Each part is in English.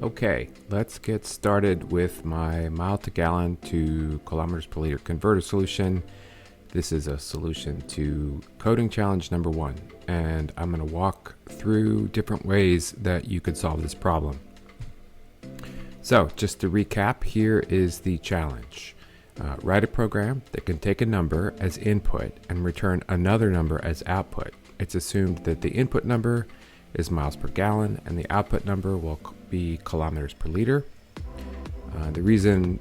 Okay, let's get started with my mile to gallon to kilometers per liter converter solution. This is a solution to coding challenge number 1, and I'm going to walk through different ways that you could solve this problem. So just to recap, here is the challenge. Write a program that can take a number as input and return another number as output. It's assumed that the input number is miles per gallon and the output number will be kilometers per liter. The reason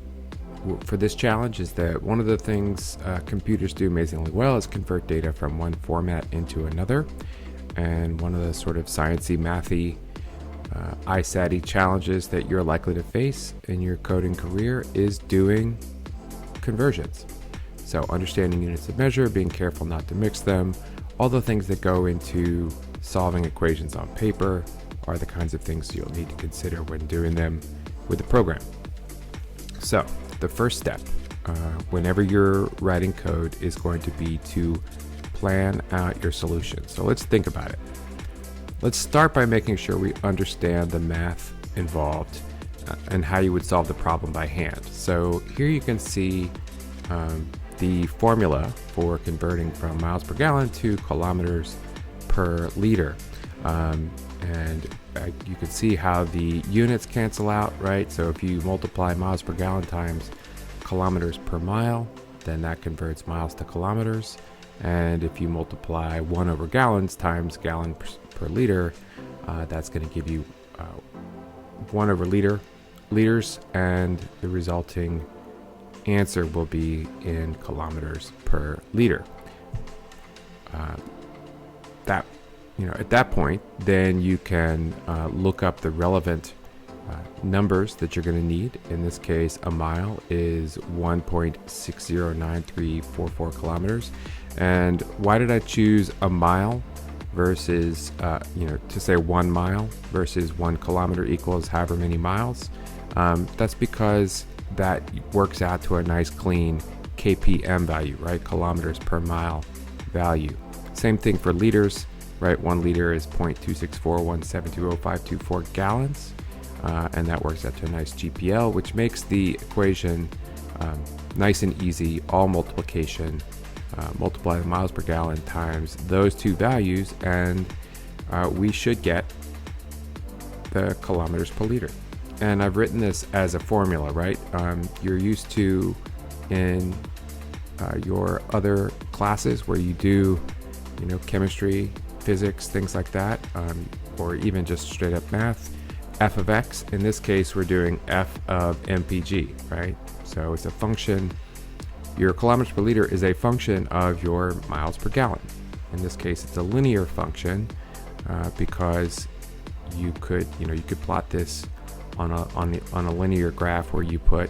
for this challenge is that one of the things computers do amazingly well is convert data from one format into another, and one of the sort of sciencey, mathy, ISATy challenges that you're likely to face in your coding career is doing conversions. So understanding units of measure, being careful not to mix them, all the things that go into solving equations on paper are the kinds of things you'll need to consider when doing them with a program. So the first step, whenever you're writing code, is going to be to plan out your solution. So let's think about it. Let's start by making sure we understand the math involved and how you would solve the problem by hand. So here you can see the formula for converting from miles per gallon to kilometers per liter. And you can see how the units cancel out, right? So if you multiply miles per gallon times kilometers per mile, then that converts miles to kilometers. And if you multiply 1 over gallons times gallon per liter, that's going to give you 1 over liters, and the resulting answer will be in kilometers per liter. At that point, then you can look up the relevant numbers that you're going to need. In this case, a mile is 1.609344 kilometers. And why did I choose a mile versus, to say 1 mile versus 1 kilometer equals however many miles? That's because that works out to a nice clean KPM value, right? Kilometers per mile value. Same thing for liters, right? 1 liter is 0.2641720.524 gallons. And that works out to a nice GPL, which makes the equation nice and easy. All multiplication, multiply the miles per gallon times those two values, and we should get the kilometers per liter. And I've written this as a formula, right? You're used to in your other classes where you do, chemistry, physics, things like that, or even just straight up math, f of x. In this case, we're doing f of MPG, right? So it's a function. Your kilometers per liter is a function of your miles per gallon. In this case, it's a linear function because you could plot this on a linear graph where you put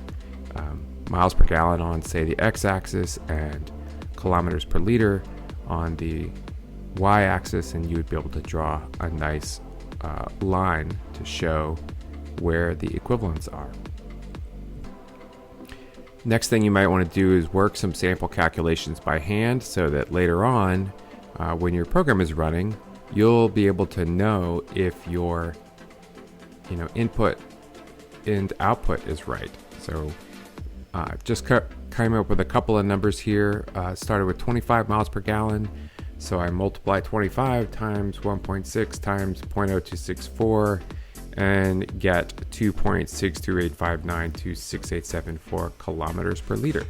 miles per gallon on, say, the x-axis and kilometers per liter on the y-axis, and you would be able to draw a nice line to show where the equivalents are. Next thing you might want to do is work some sample calculations by hand so that later on, when your program is running, you'll be able to know if your input and output is right. So just came up with a couple of numbers here. Started with 25 miles per gallon. So I multiply 25 times 1.6 times 0.0264 and get 2.6285926874 kilometers per liter.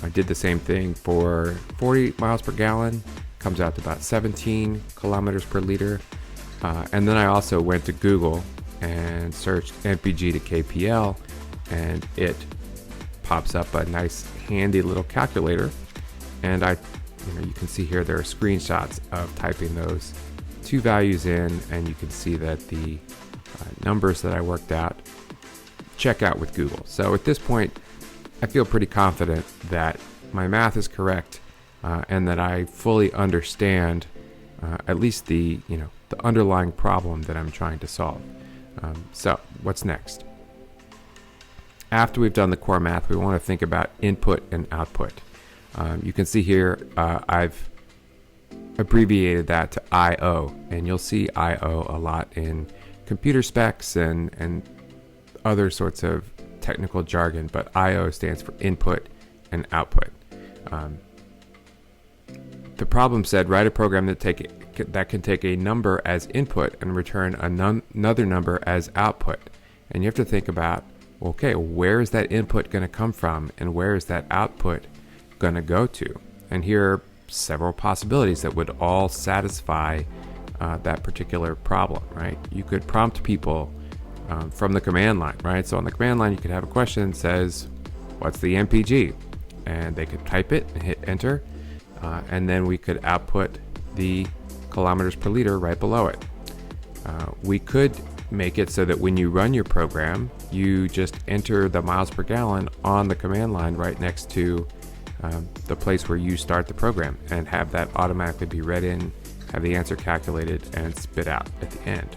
I did the same thing for 40 miles per gallon, comes out to about 17 kilometers per liter. And then I also went to Google and searched MPG to KPL, and it pops up a nice handy little calculator. And you can see here there are screenshots of typing those two values in, and you can see that the numbers that I worked out check out with Google. So at this point, I feel pretty confident that my math is correct and that I fully understand at least the underlying problem that I'm trying to solve. So what's next? After we've done the core math, we want to think about input and output. You can see here I've abbreviated that to I/O, and you'll see I/O a lot in computer specs and other sorts of technical jargon, but I/O stands for input and output. The problem said write a program that can take a number as input and return another number as output. And you have to think about, okay, where is that input going to come from and where is that output going to go to? And here are several possibilities that would all satisfy that particular problem, right? You could prompt people from the command line, right? So on the command line, you could have a question that says, what's the MPG? And they could type it and hit enter. And then we could output the kilometers per liter right below it. We could make it so that when you run your program, you just enter the miles per gallon on the command line right next to the place where you start the program, and have that automatically be read in, have the answer calculated, and spit out at the end.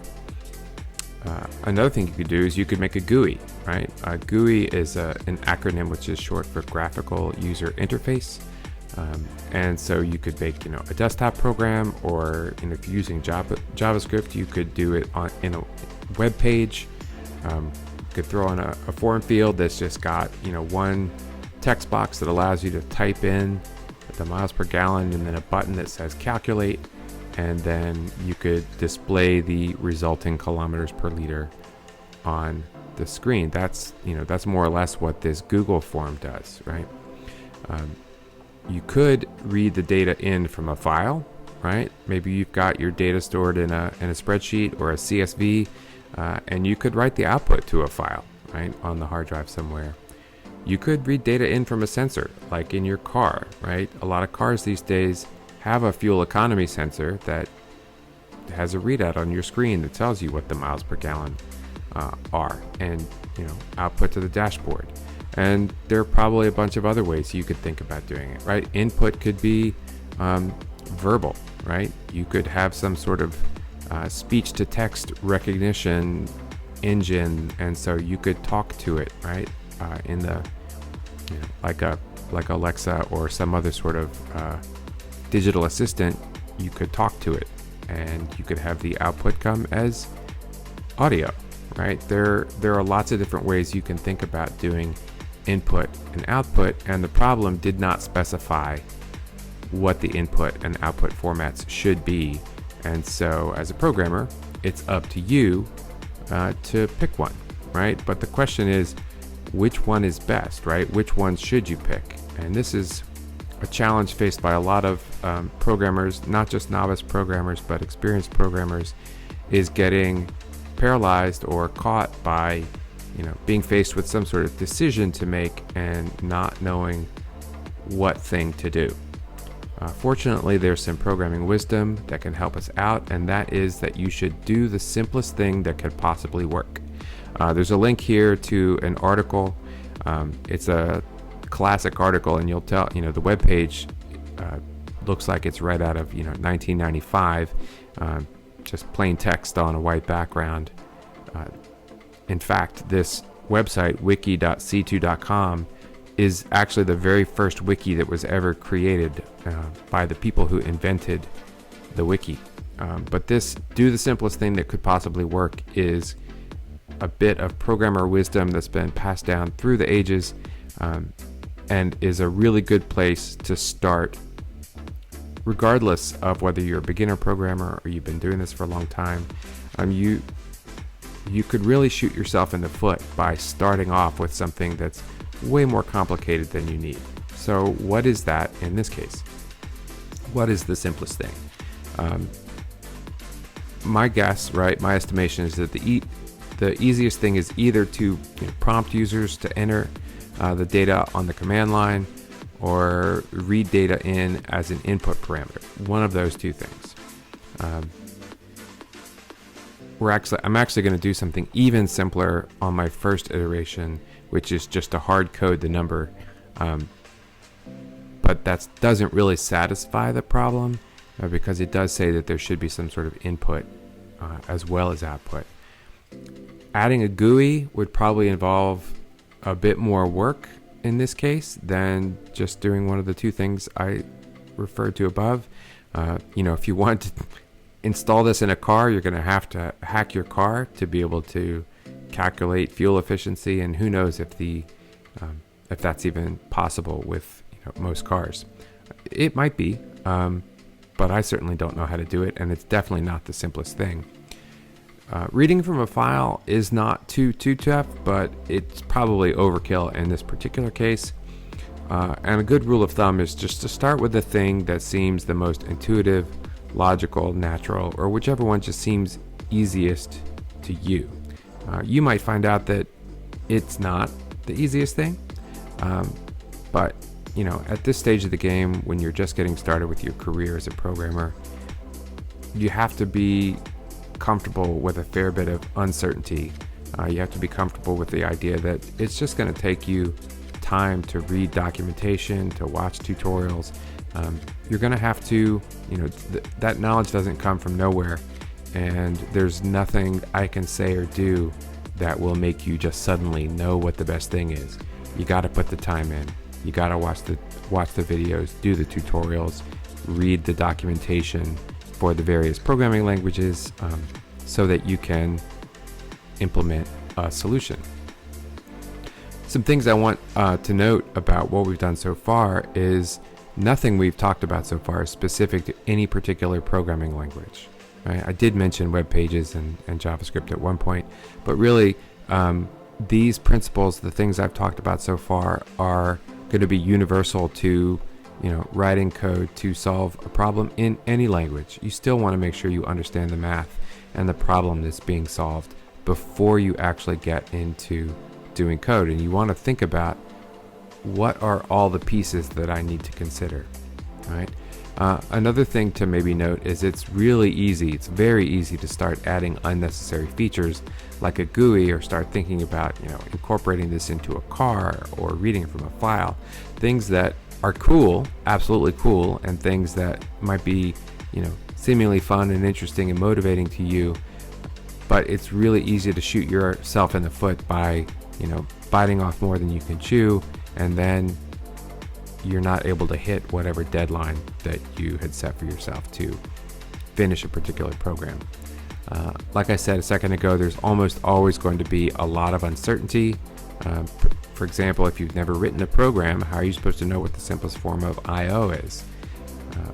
Another thing you could do is you could make a GUI, right? A GUI is an acronym which is short for Graphical User Interface. And so you could make, a desktop program, or if you're using JavaScript, you could do it in a web page. You could throw in a form field that's just got, one text box that allows you to type in the miles per gallon, and then a button that says calculate, and then you could display the resulting kilometers per liter on the screen. That's more or less what this Google form does, right? You could read the data in from a file, right? Maybe you've got your data stored in a spreadsheet or a CSV, and you could write the output to a file, right, on the hard drive somewhere. You could read data in from a sensor, like in your car, right? A lot of cars these days have a fuel economy sensor that has a readout on your screen that tells you what the miles per gallon are, and output to the dashboard. And there are probably a bunch of other ways you could think about doing it, right? Input could be verbal, right? You could have some sort of speech-to-text recognition engine, and so you could talk to it, right? In the, like Alexa or some other sort of digital assistant, you could talk to it, and you could have the output come as audio, right? There are lots of different ways you can think about doing input and output, and the problem did not specify what the input and output formats should be. And so as a programmer, it's up to you to pick one, right? But the question is, which one is best, right? Which one should you pick? And this is a challenge faced by a lot of programmers, not just novice programmers, but experienced programmers, is getting paralyzed or caught by being faced with some sort of decision to make and not knowing what thing to do. Fortunately, there's some programming wisdom that can help us out, and that is that you should do the simplest thing that could possibly work. There's a link here to an article. It's a classic article, and you'll tell, the web page looks like it's right out of 1995, just plain text on a white background. In fact, this website, wiki.c2.com, is actually the very first wiki that was ever created by the people who invented the wiki. But this do the simplest thing that could possibly work is a bit of programmer wisdom that's been passed down through the ages, and is a really good place to start, regardless of whether you're a beginner programmer or you've been doing this for a long time. You could really shoot yourself in the foot by starting off with something that's way more complicated than you need. So what is that in this case? What is the simplest thing? My guess, right, my estimation is that the easiest thing is either to prompt users to enter the data on the command line, or read data in as an input parameter. One of those two things. I'm actually going to do something even simpler on my first iteration, which is just to hard code the number. But that doesn't really satisfy the problem, because it does say that there should be some sort of input as well as output. Adding a GUI would probably involve a bit more work in this case than just doing one of the two things I referred to above. If you want to install this in a car, you're going to have to hack your car to be able to calculate fuel efficiency, and who knows if that's even possible with most cars. It might be, but I certainly don't know how to do it, and it's definitely not the simplest thing. Reading from a file is not too tough, but it's probably overkill in this particular case. And a good rule of thumb is just to start with the thing that seems the most intuitive, logical, natural, or whichever one just seems easiest to you. You might find out that it's not the easiest thing, but at this stage of the game, when you're just getting started with your career as a programmer, you have to be comfortable with a fair bit of uncertainty. You have to be comfortable with the idea that it's just going to take you time to read documentation, to watch tutorials. You're going to have to, that knowledge doesn't come from nowhere, and there's nothing I can say or do that will make you just suddenly know what the best thing is. You got to put the time in. You got to watch the videos, do the tutorials, read the documentation for the various programming languages, so that you can implement a solution. Some things I want to note about what we've done so far is nothing we've talked about so far is specific to any particular programming language. Right? I did mention web pages and JavaScript at one point, but really these principles, the things I've talked about so far, are going to be universal to writing code to solve a problem in any language. You still want to make sure you understand the math and the problem that's being solved before you actually get into doing code. And you want to think about, what are all the pieces that I need to consider, right? Another thing to maybe note is it's very easy to start adding unnecessary features like a GUI, or start thinking about incorporating this into a car or reading it from a file. Things that are cool, absolutely cool, and things that might be seemingly fun and interesting and motivating to you, but it's really easy to shoot yourself in the foot by biting off more than you can chew, and then you're not able to hit whatever deadline that you had set for yourself to finish a particular program. Like I said a second ago, there's almost always going to be a lot of uncertainty. For example, if you've never written a program, how are you supposed to know what the simplest form of I/O is?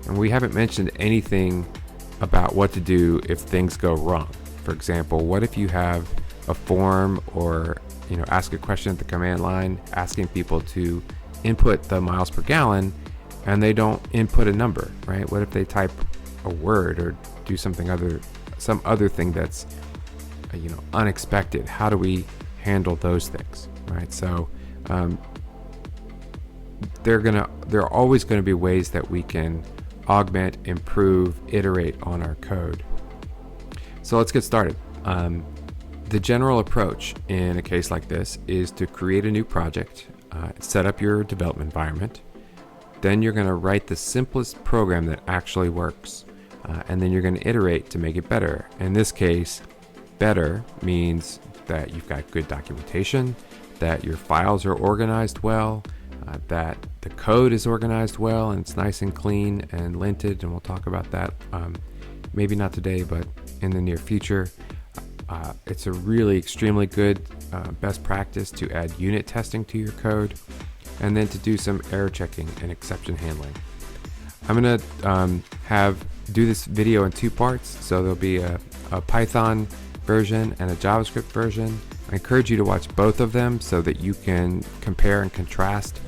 And we haven't mentioned anything about what to do if things go wrong. For example, what if you have a form, or ask a question at the command line asking people to input the miles per gallon, and they don't input a number, right? What if they type a word or do some other thing that's unexpected? How do we handle those things, right? So there are always going to be ways that we can augment, improve, iterate on our code. So let's get started. The general approach in a case like this is to create a new project, set up your development environment, then you're going to write the simplest program that actually works, and then you're going to iterate to make it better. In this case, better means that you've got good documentation, that your files are organized well, that the code is organized well and it's nice and clean and linted, and we'll talk about that maybe not today, but in the near future. It's a really extremely good best practice to add unit testing to your code, and then to do some error checking and exception handling. I'm going to do this video in two parts, so there'll be a Python version and a JavaScript version. I encourage you to watch both of them so that you can compare and contrast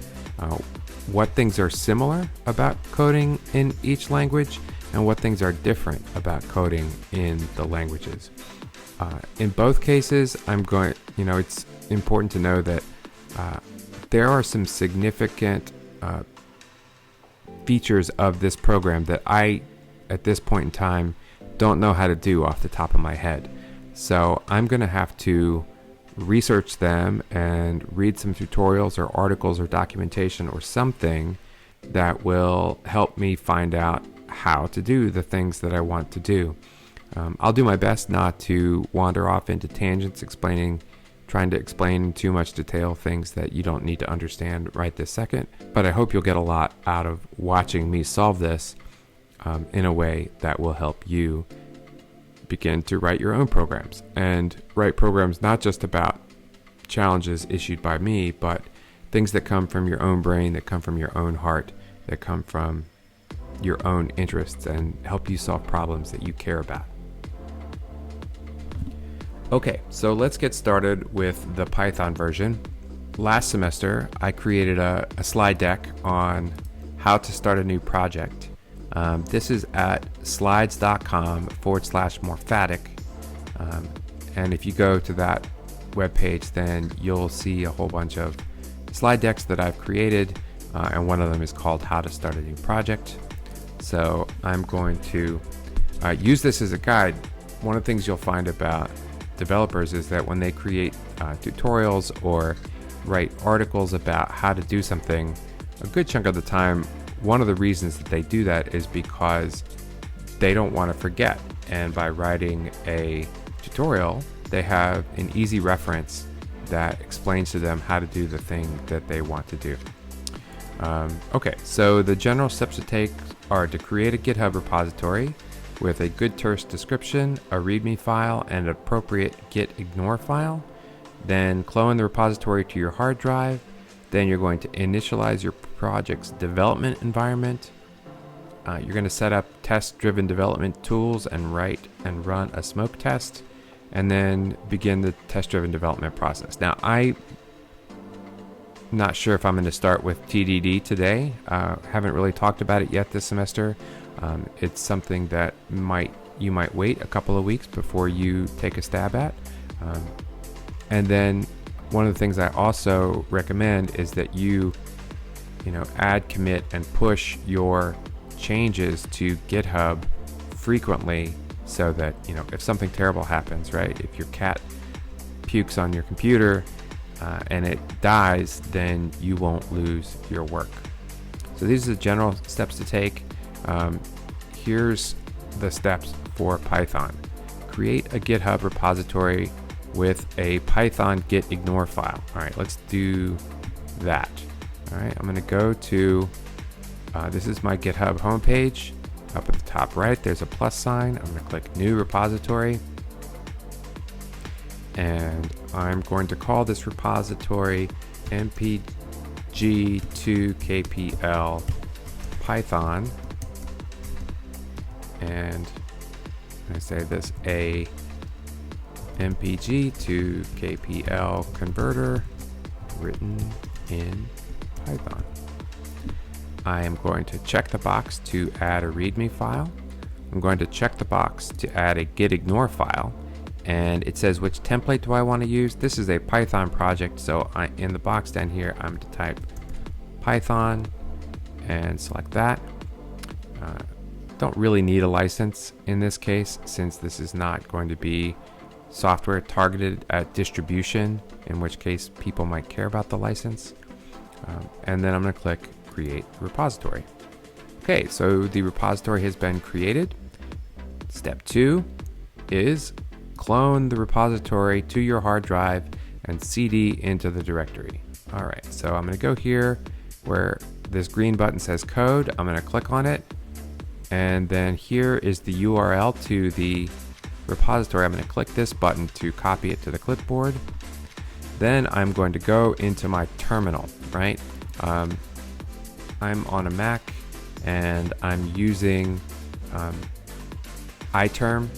what things are similar about coding in each language and what things are different about coding in the languages. In both cases, it's important to know that there are some significant features of this program that I, at this point in time, don't know how to do off the top of my head. So I'm going to have to research them and read some tutorials or articles or documentation or something that will help me find out how to do the things that I want to do. I'll do my best not to wander off into tangents trying to explain in too much detail things that you don't need to understand right this second, but I hope you'll get a lot out of watching me solve this in a way that will help you begin to write your own programs, and write programs not just about challenges issued by me, but things that come from your own brain, that come from your own heart, that come from your own interests and help you solve problems that you care about. Okay, so let's get started with the Python version. Last semester, I created a slide deck on how to start a new project. This is at slides.com/morphatic. And if you go to that webpage, then you'll see a whole bunch of slide decks that I've created, and one of them is called How to Start a New Project. So I'm going to use this as a guide. One of the things you'll find about developers is that when they create tutorials or write articles about how to do something, a good chunk of the time, one of the reasons that they do that is because they don't want to forget. And by writing a tutorial, they have an easy reference that explains to them how to do the thing that they want to do. Okay, so the general steps to take are to create a GitHub repository with a good terse description, a README file, and an appropriate git ignore file. Then clone the repository to your hard drive. Then you're going to initialize your project's development environment. You're going to set up test-driven development tools and write and run a smoke test, and then begin the test-driven development process. Now, I'm not sure if I'm going to start with TDD today. Haven't really talked about it yet this semester. It's something that you might wait a couple of weeks before you take a stab at. And then one of the things I also recommend is that you add, commit, and push your changes to GitHub frequently, so that if something terrible happens, right? If your cat pukes on your computer and it dies, then you won't lose your work. So these are the general steps to take. Here's the steps for Python. Create a GitHub repository with a Python git ignore file. All right, let's do that. All right, I'm going to go to, this is my GitHub homepage. Up at the top right, there's a plus sign. I'm going to click New Repository. And I'm going to call this repository MPG to KPL Python. And I say this a MPG to KPL converter written in Python. I am going to check the box to add a README file. I'm going to check the box to add a git ignore file. And it says, which template do I want to use? This is a Python project, so in the box down here, I'm going to type Python and select that. Don't really need a license in this case, since this is not going to be software targeted at distribution, in which case people might care about the license. And then I'm going to click Create Repository. Okay, so the repository has been created. Step 2 is clone the repository to your hard drive and CD into the directory. All right, so I'm going to go here where this green button says code. I'm going to click on it, and then here is the URL to the repository. I'm going to click this button to copy it to the clipboard. Then I'm going to go into my terminal, right? I'm on a Mac and I'm using iTerm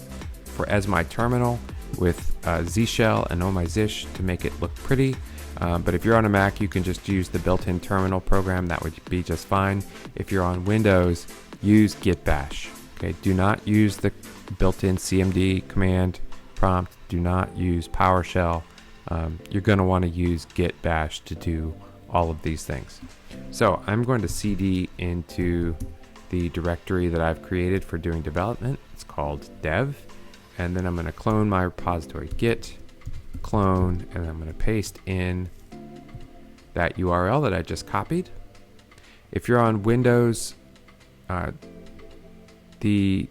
as my terminal with Z Shell and Oh My Zish to make it look pretty. But if you're on a Mac, you can just use the built-in terminal program. That would be just fine. If you're on Windows, use Git Bash. Okay, do not use the built-in CMD command prompt. Do not use PowerShell. You're going to want to use Git Bash to do all of these things. So I'm going to CD into the directory that I've created for doing development. It's called dev. And then I'm going to clone my repository, git clone, and I'm going to paste in that URL that I just copied. If you're on Windows, the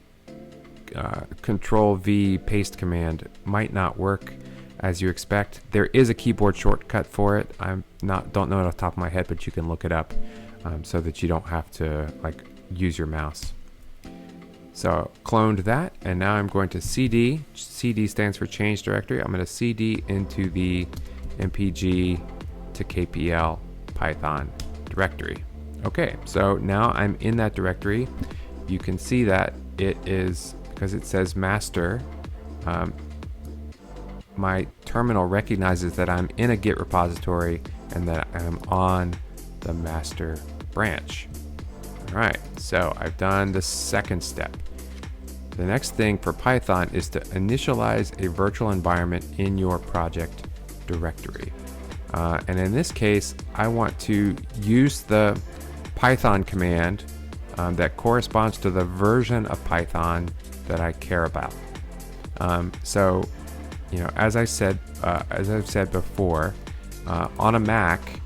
Control V paste command might not work as you expect. There is a keyboard shortcut for it. Don't know it off the top of my head, but you can look it up so that you don't have to use your mouse. So cloned that, and now I'm going to CD. CD stands for change directory. I'm going to CD into the MPG to KPL Python directory. Okay, so now I'm in that directory. You can see that it is, because it says master, my terminal recognizes that I'm in a Git repository and that I'm on the master branch. All right, so I've done the second step. The next thing for Python is to initialize a virtual environment in your project directory. And in this case, I want to use the Python command that corresponds to the version of Python that I care about. So, you know, as I've said before, on a Mac,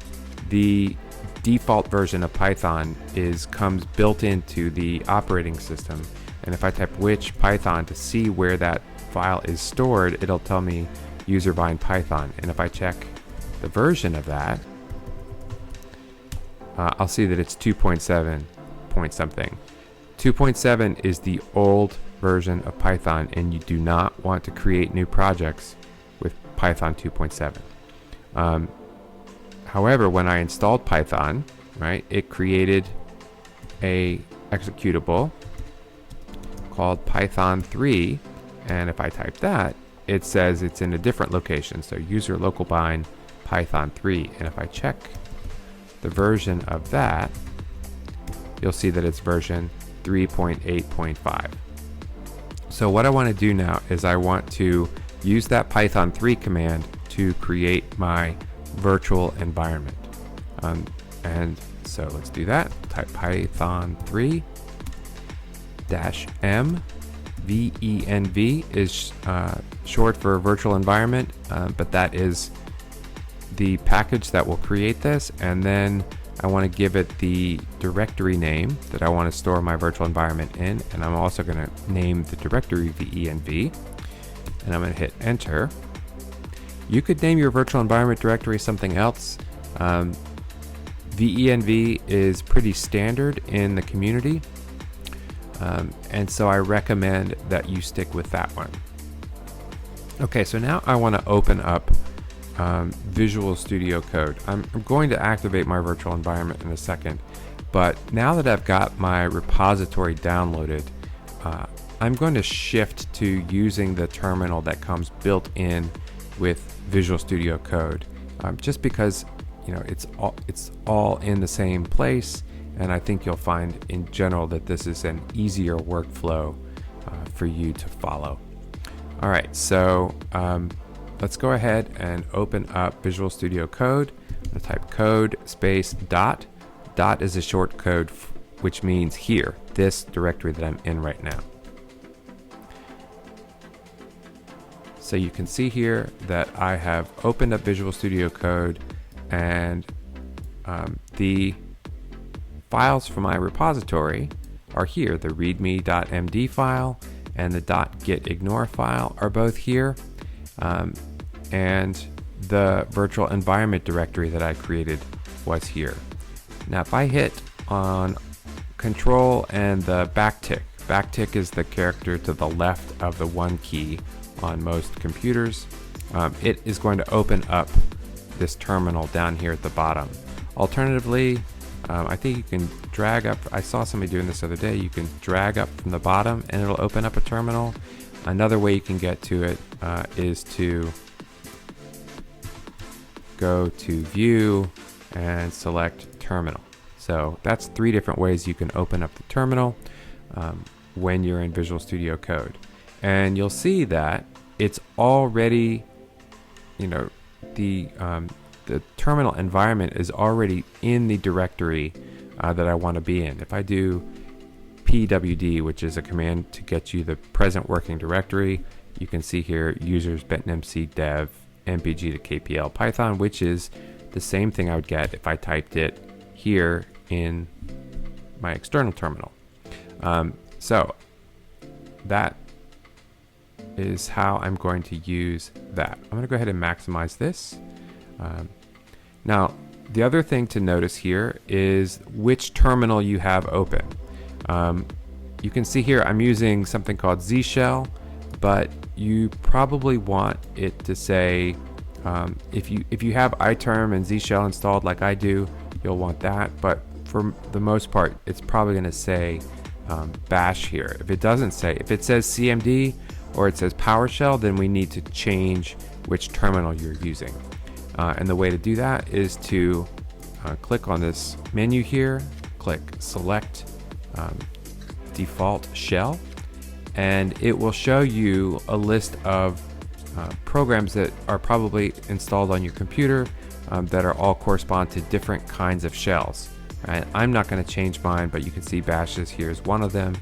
the default version of Python comes built into the operating system. And if I type which Python to see where that file is stored, it'll tell me user bind Python. And if I check the version of that, I'll see that it's 2.7 point something. 2.7 is the old version of Python, and you do not want to create new projects with Python 2.7. However, when I installed Python, right, it created a executable called Python 3, and if I type that, it says it's in a different location, so user local bind Python 3. And if I check the version of that, you'll see that it's version 3.8.5. So what I want to do now is I want to use that Python 3 command to create my virtual environment. And so let's do that. Type Python 3 -m venv is short for virtual environment, but that is the package that will create this. And then I want to give it the directory name that I want to store my virtual environment in, and I'm also going to name the directory venv, and I'm going to hit enter. You could name your virtual environment directory something else. venv is pretty standard in the community, and so I recommend that you stick with that one. Okay, so now I want to open up Visual Studio Code. I'm going to activate my virtual environment in a second, but now that I've got my repository downloaded, I'm going to shift to using the terminal that comes built in with Visual Studio Code, just because, you know, it's all in the same place, and I think you'll find in general that this is an easier workflow for you to follow. All right, so let's go ahead and open up Visual Studio Code. I'm going to type code space dot. Dot is a short code, which means here, this directory that I'm in right now. So you can see here that I have opened up Visual Studio Code, and the files from my repository are here. The readme.md file and the .gitignore file are both here. And the virtual environment directory that I created was here. Now if I hit on Control and the backtick is the character to the left of the 1 key on most computers, it is going to open up this terminal down here at the bottom. Alternatively, I think you can drag up, I saw somebody doing this the other day, you can drag up from the bottom and it'll open up a terminal. Another way you can get to it is to go to View and select Terminal. So that's 3 different ways you can open up the terminal when you're in Visual Studio Code. And you'll see that it's already, you know, the terminal environment is already in the directory that I want to be in. If I do pwd, which is a command to get you the present working directory, you can see here users betnmc dev mpg to KPL Python, which is the same thing I would get if I typed it here in my external terminal. So that is how I'm going to use that. I'm going to go ahead and maximize this. Now, the other thing to notice here is which terminal you have open. You can see here I'm using something called Z shell, but you probably want it to say, if you have iTerm and Z shell installed like I do, you'll want that. But for the most part, it's probably going to say bash here. If it doesn't say, if it says CMD or it says PowerShell, then we need to change which terminal you're using. And the way to do that is to click on this menu here, click select default shell, and it will show you a list of programs that are probably installed on your computer that are all correspond to different kinds of shells. Right? I'm not going to change mine, but you can see bashes here is one of them.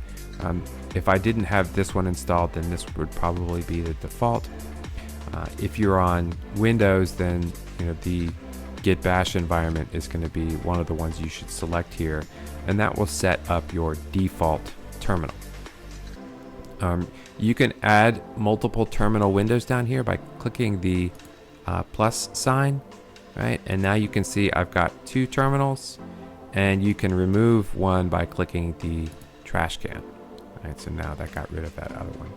If I didn't have this one installed, then this would probably be the default. If you're on Windows, then the Git Bash environment is going to be one of the ones you should select here, and that will set up your default terminal. You can add multiple terminal windows down here by clicking the plus sign, right? And now you can see I've got 2 terminals, and you can remove one by clicking the trash can. Right, so now that got rid of that other one.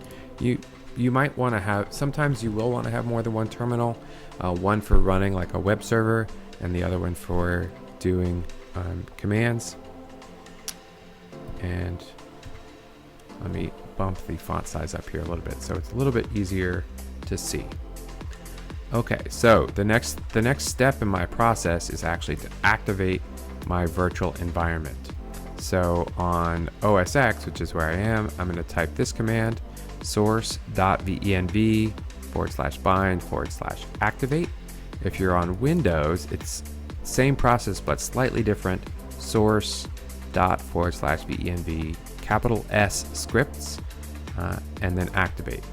You might want to have, sometimes you will want to have more than one terminal, one for running like a web server and the other one for doing commands. And let me bump the font size up here a little bit so it's a little bit easier to see. Okay, so the next step in my process is actually to activate my virtual environment. So on OS X, which is where I am, I'm going to type this command, source.venv/bind/activate. If you're on Windows, it's same process but slightly different, source./venv capital S scripts, and then activate.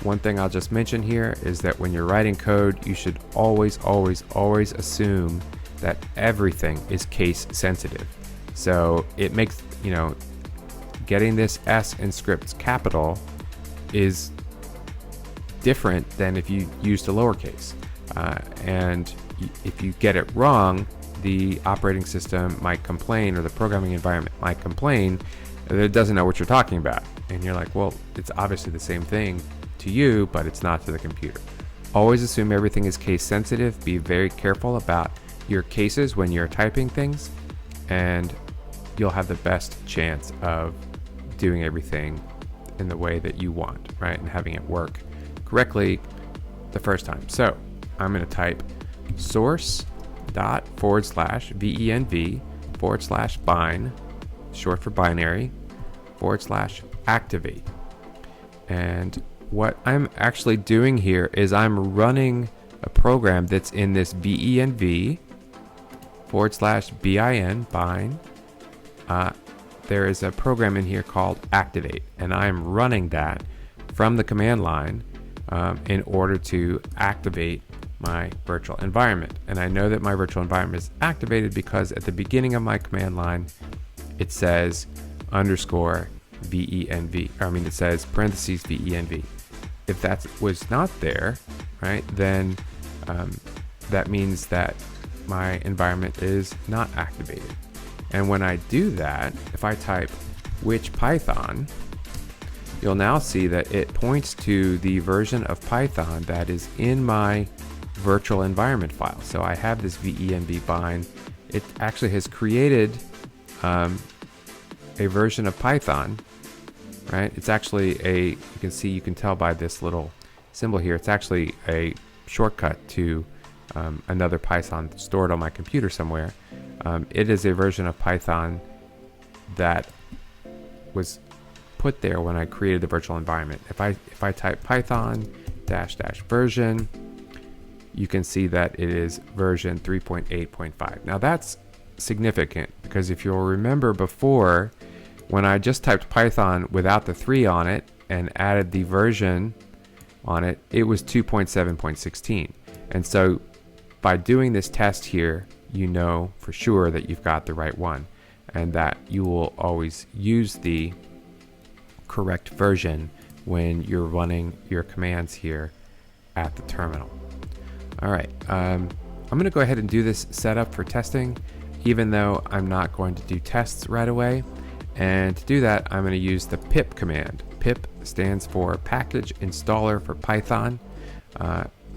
One thing I'll just mention here is that when you're writing code, you should always assume that everything is case sensitive. So it makes, getting this S in scripts capital is different than if you used a lowercase. And if you get it wrong, the operating system might complain, or the programming environment might complain that it doesn't know what you're talking about. And you're like, well, it's obviously the same thing to you, but it's not to the computer. Always assume everything is case sensitive. Be very careful about your cases when you're typing things, and you'll have the best chance of doing everything in the way that you want, right? And having it work correctly the first time. So I'm going to type source./venv/bind, short for binary, /activate. And what I'm actually doing here is I'm running a program that's in this venv /bin bind. There is a program in here called activate, and I'm running that from the command line in order to activate my virtual environment. And I know that my virtual environment is activated because at the beginning of my command line it says _venv, it says parentheses venv. If that was not there, right, then that means that my environment is not activated. And when I do that, if I type which Python, you'll now see that it points to the version of Python that is in my virtual environment file. So I have this venv bind. It actually has created a version of Python, right? It's actually you can tell by this little symbol here, it's actually a shortcut to another Python stored on my computer somewhere. It is a version of Python that was put there when I created the virtual environment. If I type Python --version, you can see that it is version 3.8.5. Now that's significant because if you'll remember before, when I just typed Python without the 3 on it and added the version on it, it was 2.7.16. And so by doing this test here, you know for sure that you've got the right one, and that you will always use the correct version when you're running your commands here at the terminal. All right, I'm going to go ahead and do this setup for testing, even though I'm not going to do tests right away. And to do that, I'm going to use the pip command. Pip stands for Package Installer for Python.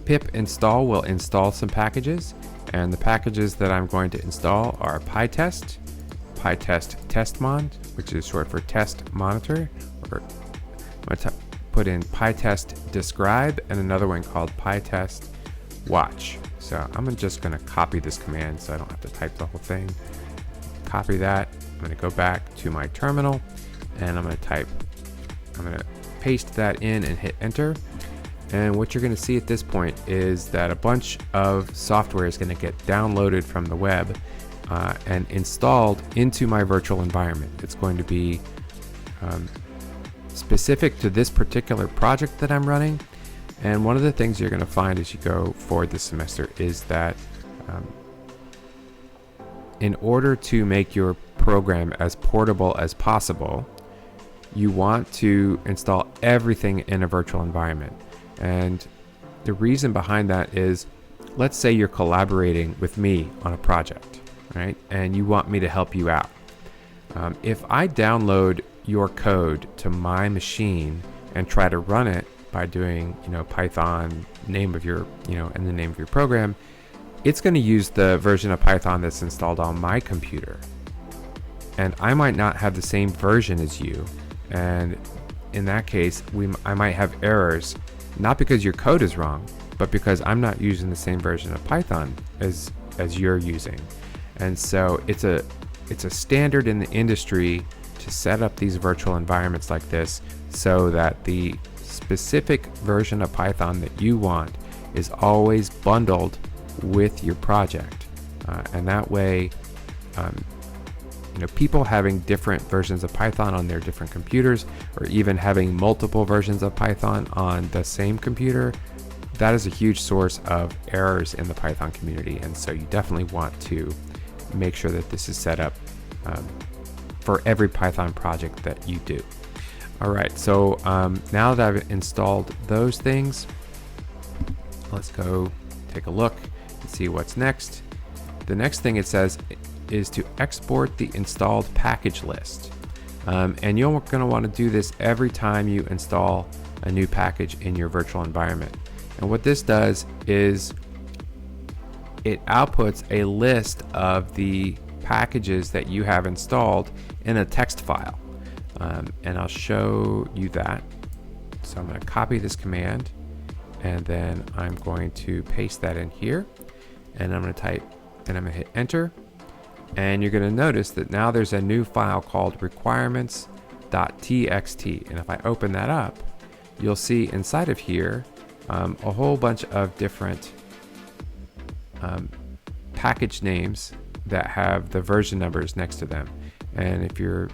Pip Install will install some packages, and the packages that I'm going to install are PyTest, PyTest Testmon, which is short for Test Monitor, or I'm going to put in PyTest Describe, and another one called PyTest Watch. So I'm just going to copy this command so I don't have to type the whole thing. Copy that. I'm going to go back to my terminal, and I'm going to paste that in and hit enter. And what you're going to see at this point is that a bunch of software is going to get downloaded from the web and installed into my virtual environment. It's going to be specific to this particular project that I'm running. And one of the things you're going to find as you go forward this semester is that in order to make your program as portable as possible, you want to install everything in a virtual environment. And the reason behind that is, let's say you're collaborating with me on a project, right? And you want me to help you out. If I download your code to my machine and try to run it by doing, Python name of your, and the name of your program, it's going to use the version of Python that's installed on my computer. And I might not have the same version as you. And in that case, I might have errors, not because your code is wrong, but because I'm not using the same version of Python as you're using. And so it's a standard in the industry to set up these virtual environments like this so that the specific version of Python that you want is always bundled with your project. And that way, people having different versions of Python on their different computers, or even having multiple versions of Python on the same computer, that is a huge source of errors in the Python community. And so you definitely want to make sure that this is set up for every Python project that you do. All right, so now that I've installed those things, let's go take a look and see what's next. The next thing it says is to export the installed package list. And you're going to want to do this every time you install a new package in your virtual environment. And what this does is it outputs a list of the packages that you have installed in a text file. And I'll show you that. So I'm going to copy this command, and then I'm going to paste that in here, and I'm going to type, and I'm going to hit enter. And you're going to notice that now there's a new file called requirements.txt. And if I open that up, you'll see inside of here a whole bunch of different package names that have the version numbers next to them. And if you're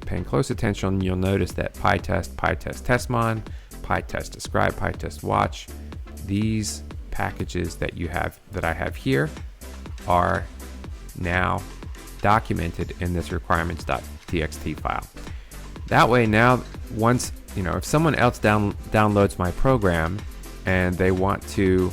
paying close attention, you'll notice that PyTest, PyTest Testmon, PyTest Describe, PyTest Watch, these packages that I have here are now documented in this requirements.txt file. That way now, once, if someone else downloads my program and they want to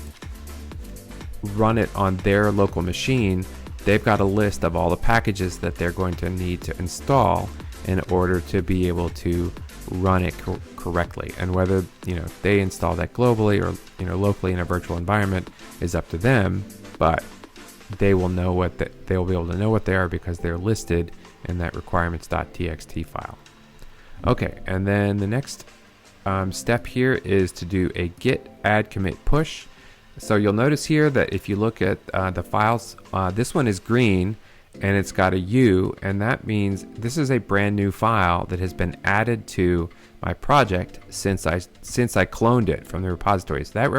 run it on their local machine, they've got a list of all the packages that they're going to need to install in order to be able to run it correctly. And whether they install that globally or locally in a virtual environment is up to them, but they will know they'll be able to know what they are because they're listed in that requirements.txt file. Okay, and then the next step here is to do a git add commit push. So you'll notice here that if you look at the files, this one is green and it's got a U, and that means this is a brand new file that has been added to my project since I cloned it from the repository. So that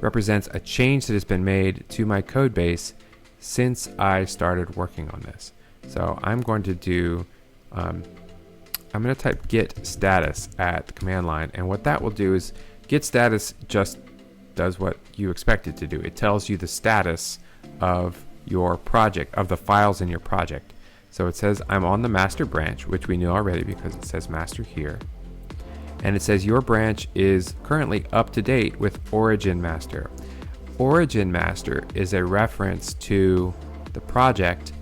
represents a change that has been made to my code base since I started working on this. So I'm going to do, I'm going to type Git Status at the command line, and what that will do is Git Status just does what you expect it to do. It tells you the status of your project, of the files in your project. So it says I'm on the master branch, which we knew already because it says master here. And it says your branch is currently up to date with origin master. Origin master is a reference to the project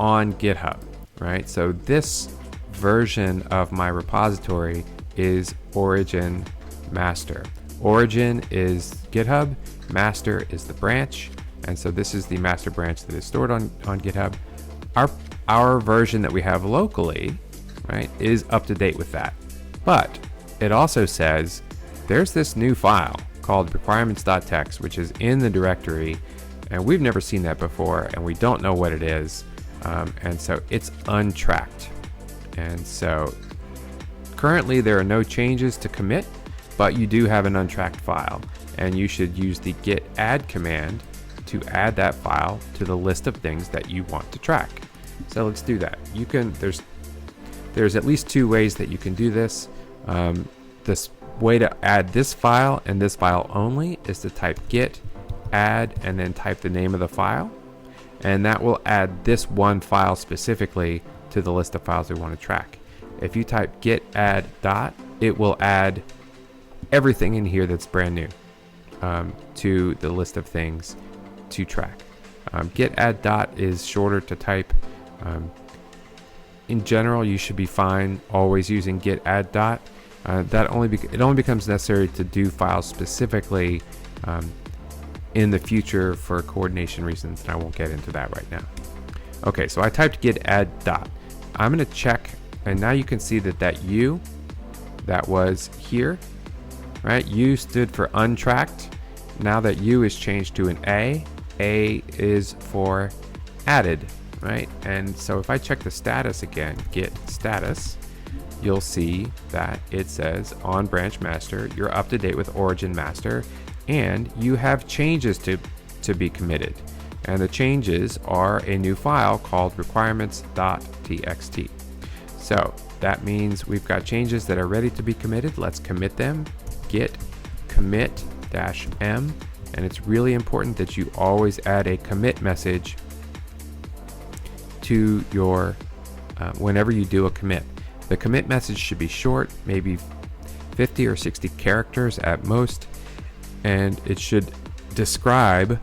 on GitHub, right? So this version of my repository is origin master. Origin is GitHub, master is the branch, and so this is the master branch that is stored on GitHub. Our version that we have locally, right, is up to date with that. But it also says there's this new file called requirements.txt, which is in the directory, and we've never seen that before, and we don't know what it is, and so it's untracked. And so currently there are no changes to commit, but you do have an untracked file, and you should use the git add command to add that file to the list of things that you want to track. So let's do that. You can, there's at least two ways that you can do this. This way to add this file and this file only is to type git add and then type the name of the file, and that will add this one file specifically to the list of files we want to track. If you type git add dot, it will add everything in here that's brand new to the list of things to track. Git add dot is shorter to type. In general, you should be fine always using git add dot. It only becomes necessary to do files specifically in the future for coordination reasons, and I won't get into that right now. Okay, so I typed git add dot. I'm going to check, and now you can see that U that was here, right? U stood for untracked. Now that U is changed to an A is for added, right? And so if I check the status again, git status, you'll see that it says on branch master, you're up to date with origin master, and you have changes to be committed. And the changes are a new file called requirements.txt. So that means we've got changes that are ready to be committed. Let's commit them. Git commit -m, and it's really important that you always add a commit message to your whenever you do a commit. The commit message should be short, maybe 50 or 60 characters at most, and it should describe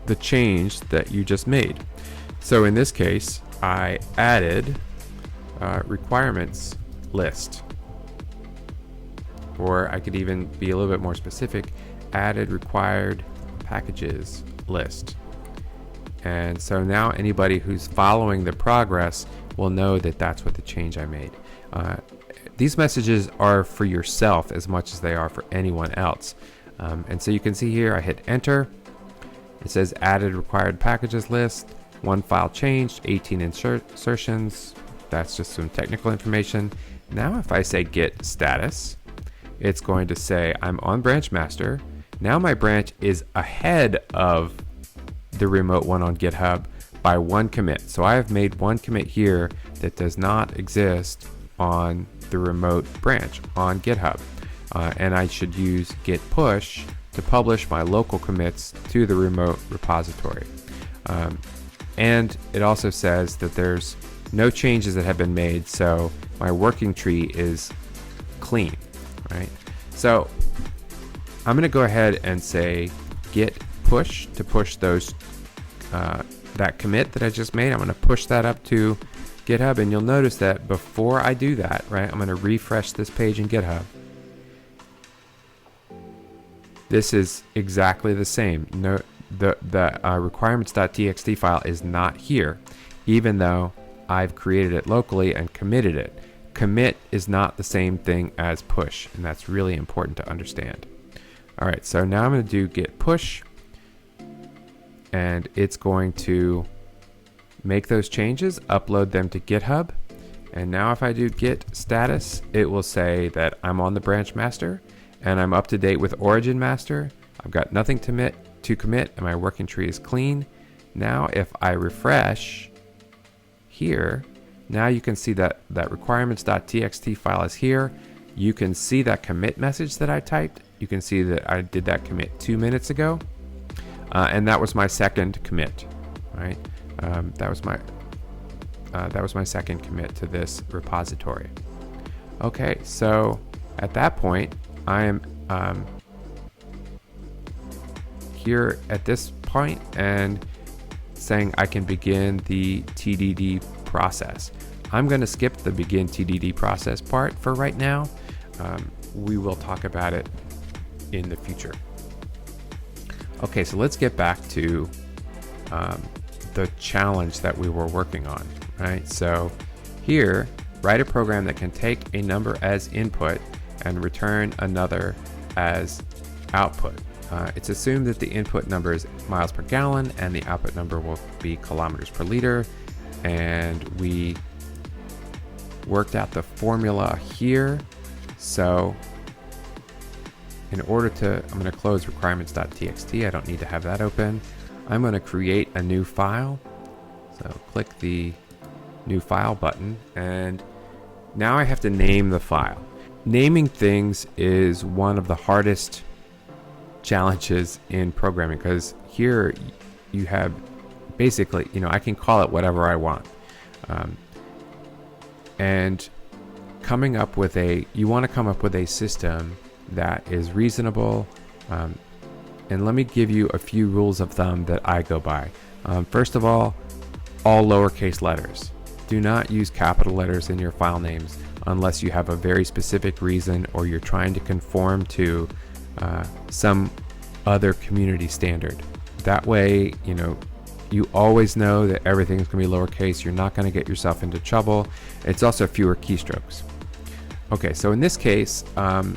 the change that you just made. So in this case, I added requirements list, or I could even be a little bit more specific, added required packages list. And so now anybody who's following the progress will know that that's what the change I made. These messages are for yourself as much as they are for anyone else. And so you can see here, I hit enter. It says added required packages list, one file changed, 18 insertions. That's just some technical information. Now if I say git status, it's going to say I'm on branch master. Now my branch is ahead of the remote one on GitHub by one commit. So I have made one commit here that does not exist on the remote branch on GitHub. And I should use Git Push to publish my local commits to the remote repository. And it also says that there's no changes that have been made, so my working tree is clean, right? So I'm gonna go ahead and say Git Push to push those that commit that I just made. I'm gonna push that up to GitHub, and you'll notice that before I do that, right, I'm gonna refresh this page in GitHub. This is exactly the same. No, the requirements.txt file is not here, even though I've created it locally and committed it. Commit is not the same thing as push, and that's really important to understand. All right, so now I'm going to do git push, and it's going to make those changes, upload them to GitHub, and now if I do git status, it will say that I'm on the branch master, and I'm up to date with origin master. I've got nothing to commit, and my working tree is clean. Now if I refresh here, now you can see that requirements.txt file is here. You can see that commit message that I typed. You can see that I did that commit 2 minutes ago, and that was my second commit, right? That was my second commit to this repository. Okay, so at that point, I am here at this point and saying I can begin the TDD process. I'm going to skip the begin TDD process part for right now. We will talk about it in the future. Okay, so let's get back to the challenge that we were working on, right? So here, write a program that can take a number as input and return another as output. It's assumed that the input number is miles per gallon and the output number will be kilometers per liter. And we worked out the formula here. So in order to, I'm going to close requirements.txt. I don't need to have that open. I'm going to create a new file. So click the new file button, and now I have to name the file. Naming things is one of the hardest challenges in programming, because here you have basically, I can call it whatever I want. And coming up with you want to come up with a system that is reasonable. And let me give you a few rules of thumb that I go by. First of all lowercase letters. Do not use capital letters in your file names unless you have a very specific reason or you're trying to conform to some other community standard. That way, you always know that everything's going to be lowercase. You're not going to get yourself into trouble. It's also fewer keystrokes. Okay, so in this case, I'm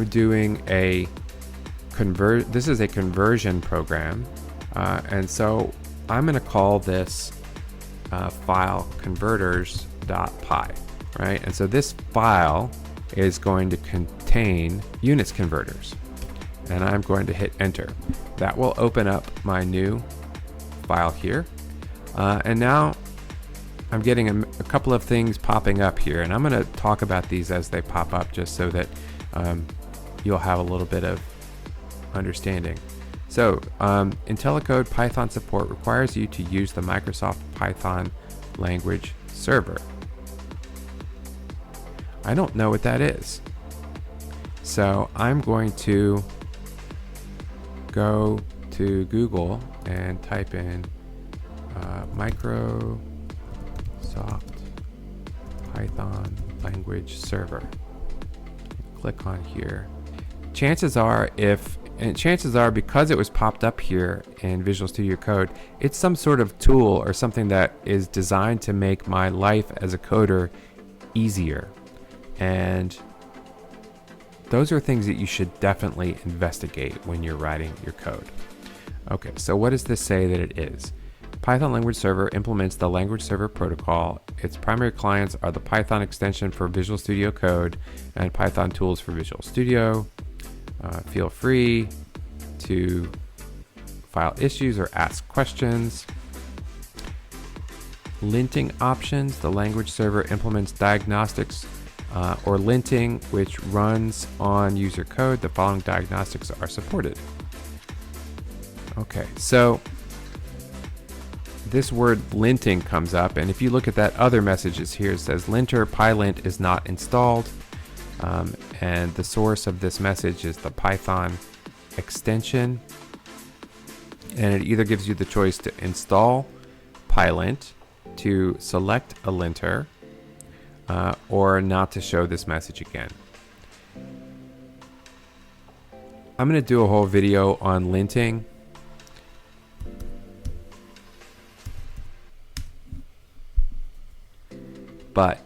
doing this is a conversion program, and so I'm going to call this file converters.py, right? And so this file is going to contain units converters, and I'm going to hit enter. That will open up my new file here, and now I'm getting a couple of things popping up here, and I'm going to talk about these as they pop up just so that you'll have a little bit of understanding. So IntelliCode Python support requires you to use the Microsoft Python language server. I don't know what that is. So I'm going to go to Google and type in Microsoft Python language server. Click on here. Chances are because it was popped up here in Visual Studio Code, it's some sort of tool or something that is designed to make my life as a coder easier. And those are things that you should definitely investigate when you're writing your code. Okay, so what does this say that it is? Python language server implements the language server protocol. Its primary clients are the Python extension for Visual Studio Code and Python tools for Visual Studio. Feel free to file issues or ask questions. Linting Options, the language server implements diagnostics or linting, which runs on user code. The following diagnostics are supported. Okay, so this word linting comes up, and if you look at that other messages here, it says linter pylint is not installed. And the source of this message is the Python extension, and it either gives you the choice to install pylint, to select a linter, or not to show this message again. I'm going to do a whole video on linting. But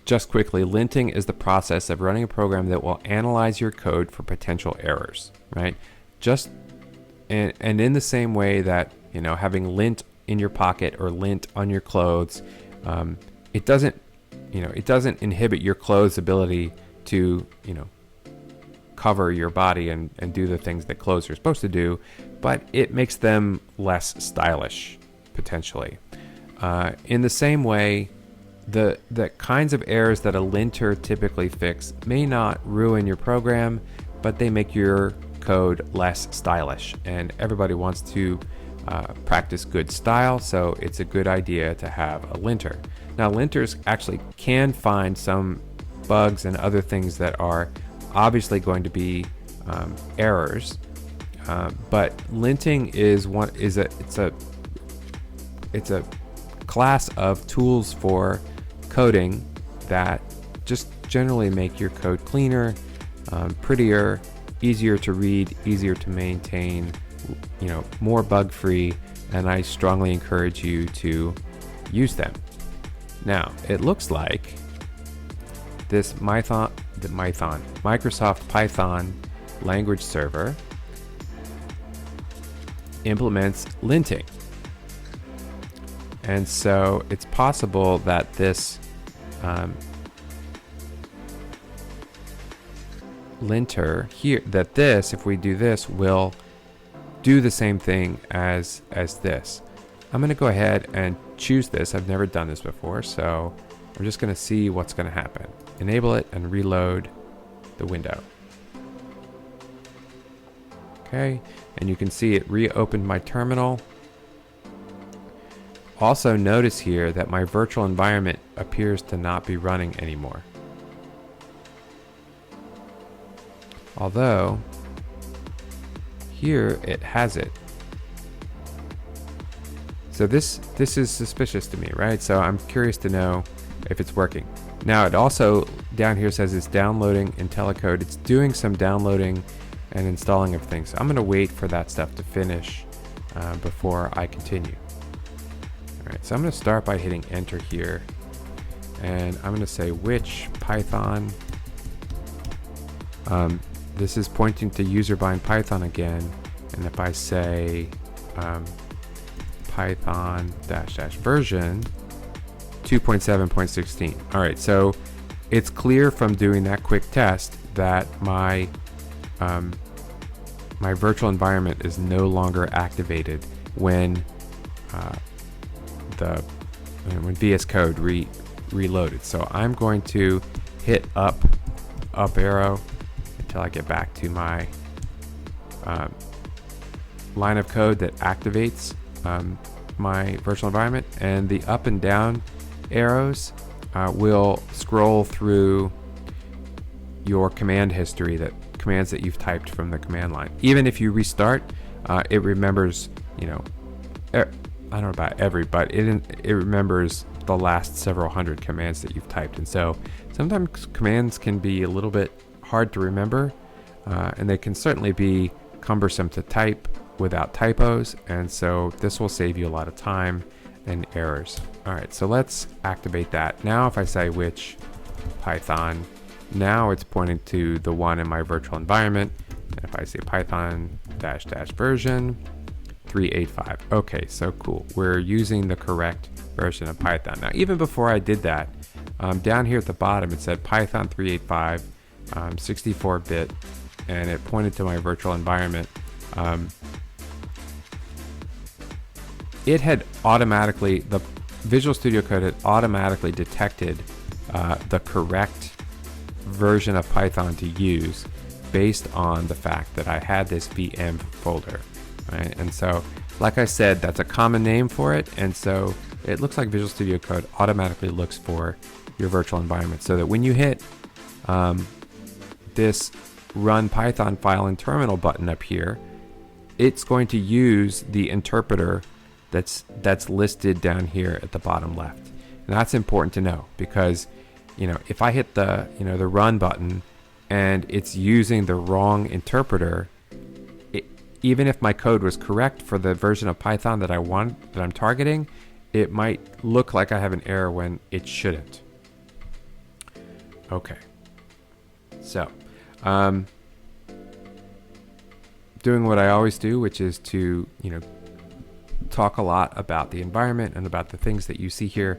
just quickly, linting is the process of running a program that will analyze your code for potential errors, right? And in the same way that, having lint in your pocket or lint on your clothes, it doesn't inhibit your clothes' ability to, cover your body and do the things that clothes are supposed to do, but it makes them less stylish, potentially. In the same way, the kinds of errors that a linter typically fix may not ruin your program, but they make your code less stylish, and everybody wants to practice good style, so it's a good idea to have a linter. Now, linters actually can find some bugs and other things that are obviously going to be errors, but linting is a class of tools for coding that just generally make your code cleaner, prettier, easier to read, easier to maintain, more bug-free, and I strongly encourage you to use them. Now, it looks like this Microsoft Python language server implements linting. And so it's possible that this linter here, if we do this, will do the same thing as this. I'm going to go ahead and choose this. I've never done this before, so I'm just going to see what's going to happen. Enable it and reload the window. Okay, and you can see it reopened my terminal. Also notice here that my virtual environment appears to not be running anymore. Although here it has it. So this is suspicious to me, right? So I'm curious to know if it's working. Now it also down here says it's downloading IntelliCode. It's doing some downloading and installing of things. So I'm going to wait for that stuff to finish before I continue. All right, so I'm going to start by hitting enter here, and I'm going to say which Python. This is pointing to user bind Python again, and if I say Python -- version 2.7.16. All right, so it's clear from doing that quick test that my my virtual environment is no longer activated when when VS Code reloaded. So I'm going to hit up arrow until I get back to my line of code that activates my virtual environment, and the up and down arrows will scroll through your command history, commands that you've typed from the command line. Even if you restart, it remembers, I don't know about every, but it remembers the last several hundred commands that you've typed. And so sometimes commands can be a little bit hard to remember, and they can certainly be cumbersome to type without typos. And so this will save you a lot of time and errors. All right, so let's activate that. Now if I say which Python, now it's pointing to the one in my virtual environment. And if I say Python -- version 3.8.5. Okay, so cool. We're using the correct version of Python. Now, even before I did that, down here at the bottom, it said Python 3.8.5, 64-bit, and it pointed to my virtual environment. It had automatically, the Visual Studio Code had automatically detected the correct version of Python to use based on the fact that I had this VM folder. Right? And so, like I said, that's a common name for it, and so it looks like Visual Studio Code automatically looks for your virtual environment, so that when you hit this Run Python File in Terminal button up here, it's going to use the interpreter that's listed down here at the bottom left. And that's important to know, because if I hit the the Run button and it's using the wrong interpreter, even if my code was correct for the version of Python that I'm targeting, it might look like I have an error when it shouldn't. Okay. So, doing what I always do, which is to, talk a lot about the environment and about the things that you see here,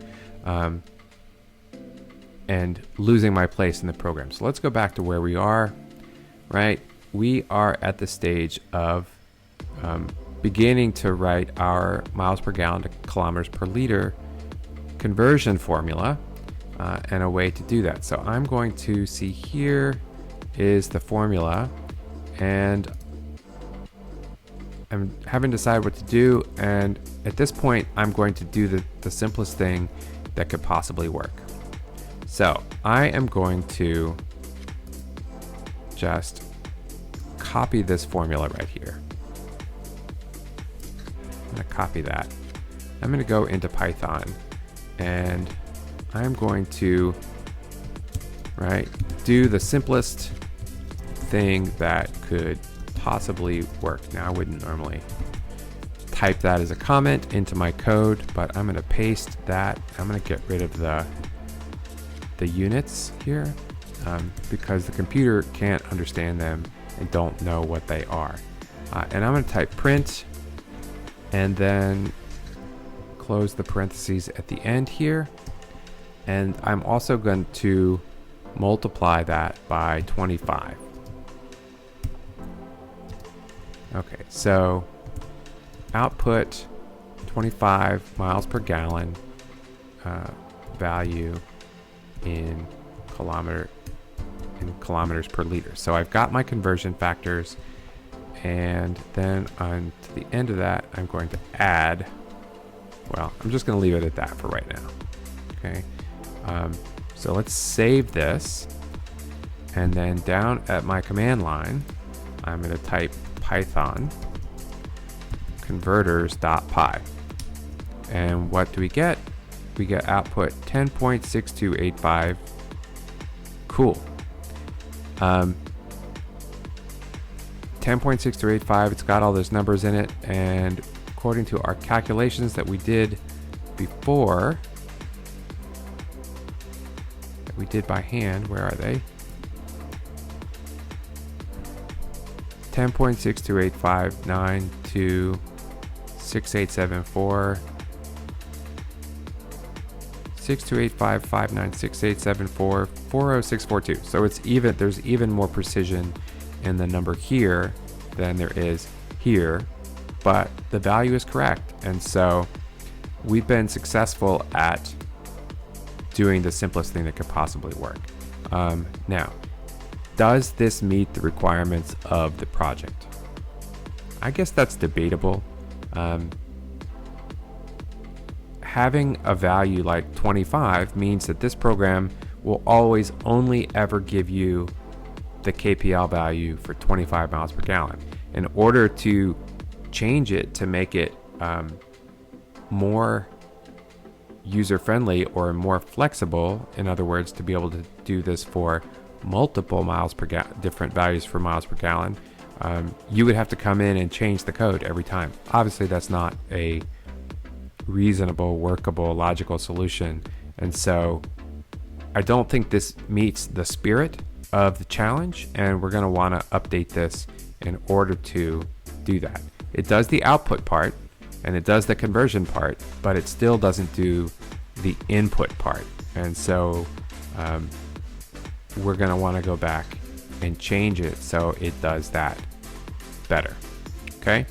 and losing my place in the program. So let's go back to where we are, right? We are at the stage of beginning to write our miles per gallon to kilometers per liter conversion formula, and a way to do that. So I'm going to see, here is the formula, and I'm having to decide what to do. And at this point, I'm going to do the simplest thing that could possibly work. So I am going to just copy this formula right here. I'm going to copy that. I'm going to go into Python, and I'm going to do the simplest thing that could possibly work. Now I wouldn't normally type that as a comment into my code, but I'm going to paste that. I'm going to get rid of the units here because the computer can't understand them and don't know what they are. And I'm going to type print and then close the parentheses at the end here. And I'm also going to multiply that by 25. Okay, so output 25 miles per gallon value in kilometers per liter. So I've got my conversion factors, and then on to the end of that, I'm going to add, well, I'm just going to leave it at that for right now. Okay, so let's save this, and then down at my command line, I'm going to type Python converters.py, and what do we get? We get output 10.6285. Cool. 10.6285, it's got all those numbers in it, and according to our calculations that we did before, that we did by hand, where are they? 10.6285926874 6285596874 40642. So it's even, there's even more precision in the number here than there is here, but the value is correct. And so we've been successful at doing the simplest thing that could possibly work. Now, does this meet the requirements of the project? I guess that's debatable. Having a value like 25 means that this program will always only ever give you the KPL value for 25 miles per gallon. In order to change it to make it more user-friendly or more flexible, in other words, to be able to do this for multiple miles per gallon, different values for miles per gallon, you would have to come in and change the code every time. Obviously, that's not a reasonable, workable, logical solution. And so I don't think this meets the spirit of the challenge, and we're going to want to update this in order to do that. It does the output part and it does the conversion part, but it still doesn't do the input part. And so we're going to want to go back and change it so it does that better. Okay,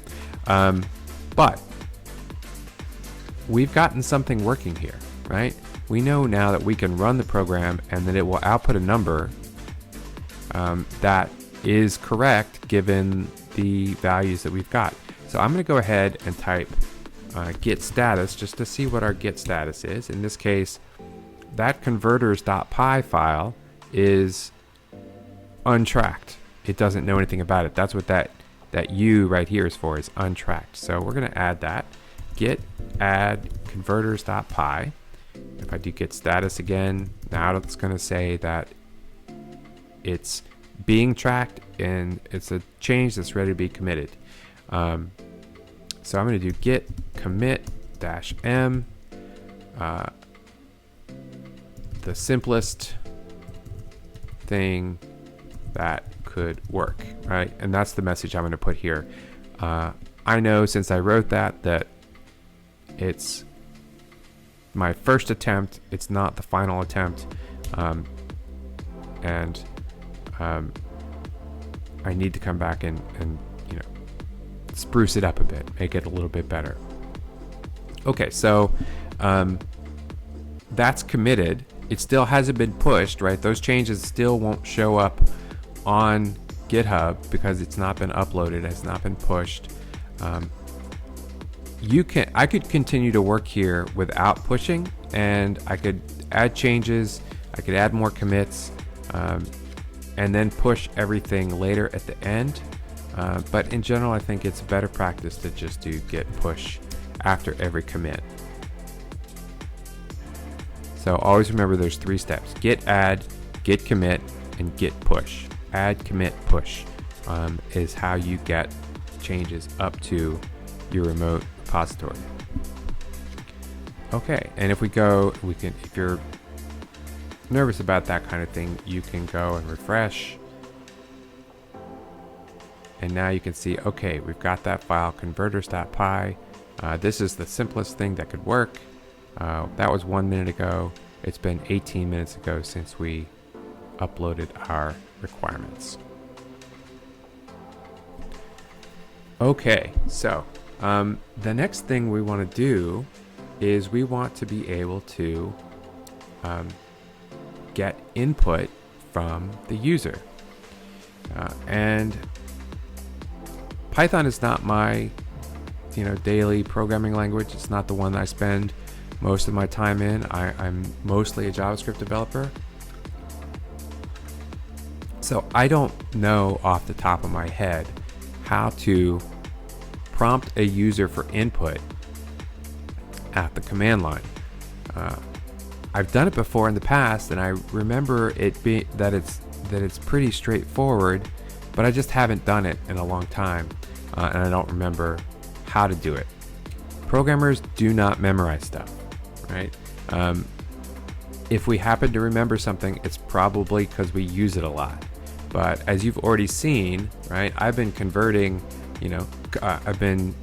but we've gotten something working here, right? We know now that we can run the program and that it will output a number that is correct given the values that we've got. So I'm going to go ahead and type Git Status just to see what our Git status is. In this case, that converters.py file is untracked. It doesn't know anything about it. That's what that U right here is for, is untracked. So we're going to add that. Git add converters.py. If I do Git Status again, now it's going to say that it's being tracked and it's a change that's ready to be committed. So I'm going to do git commit -m, the simplest thing that could work, right? And that's the message I'm going to put here. I know since I wrote that it's my first attempt, it's not the final attempt, and I need to come back and you know, spruce it up a bit, make it a little bit better. Okay, so that's committed. It still hasn't been pushed, right? Those changes still won't show up on GitHub because it's not been uploaded, it's not been pushed. I could continue to work here without pushing, and I could add changes, I could add more commits, and then push everything later at the end. But in general, I think it's better practice to just do git push after every commit. So always remember there's 3 steps: git add, git commit, and git push. Add, commit, push is how you get changes up to your remote repository. Okay, and if you're nervous about that kind of thing, you can go and refresh. And now you can see, okay, we've got that file, converters.py. This is the simplest thing that could work. That was 1 minute ago. It's been 18 minutes ago since we uploaded our requirements. Okay, so the next thing we want to do is we want to be able to get input from the user. And Python is not my daily programming language. It's not the one that I spend most of my time in. I'm mostly a JavaScript developer. So I don't know off the top of my head how to prompt a user for input at the command line. I've done it before in the past, and I remember it being that it's pretty straightforward, but I just haven't done it in a long time, and I don't remember how to do it. Programmers do not memorize stuff, right? If we happen to remember something, it's probably because we use it a lot. But as you've already seen, right, I've been converting, I've been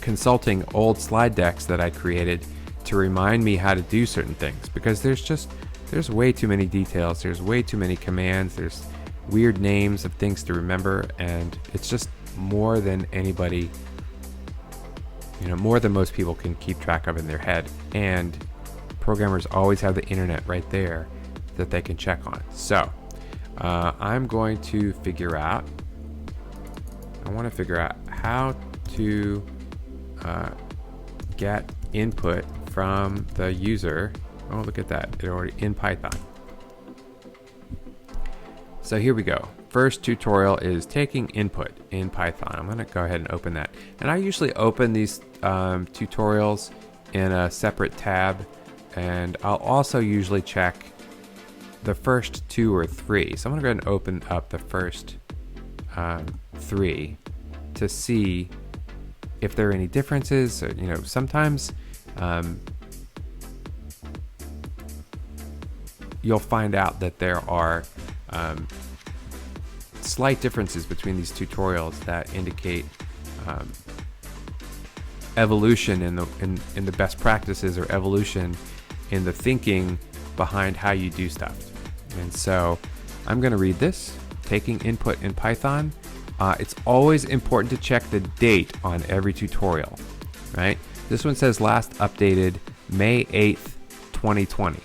consulting old slide decks that I created to remind me how to do certain things, because there's way too many details, there's way too many commands, there's weird names of things to remember, and it's just more than anybody, more than most people can keep track of in their head. And programmers always have the internet right there that they can check on. So I'm going to figure out how to get input from the user. Oh, look at that, it already in Python. So here we go. First tutorial is taking input in Python. I'm going to go ahead and open that. And I usually open these tutorials in a separate tab, and I'll also usually check the first 2 or 3. So I'm going to go ahead and open up the first 3 to see if there are any differences. So, sometimes you'll find out that there are slight differences between these tutorials that indicate evolution in the best practices, or evolution in the thinking behind how you do stuff. And so I'm going to read this, taking input in Python. It's always important to check the date on every tutorial, right? This one says last updated May 8th, 2020.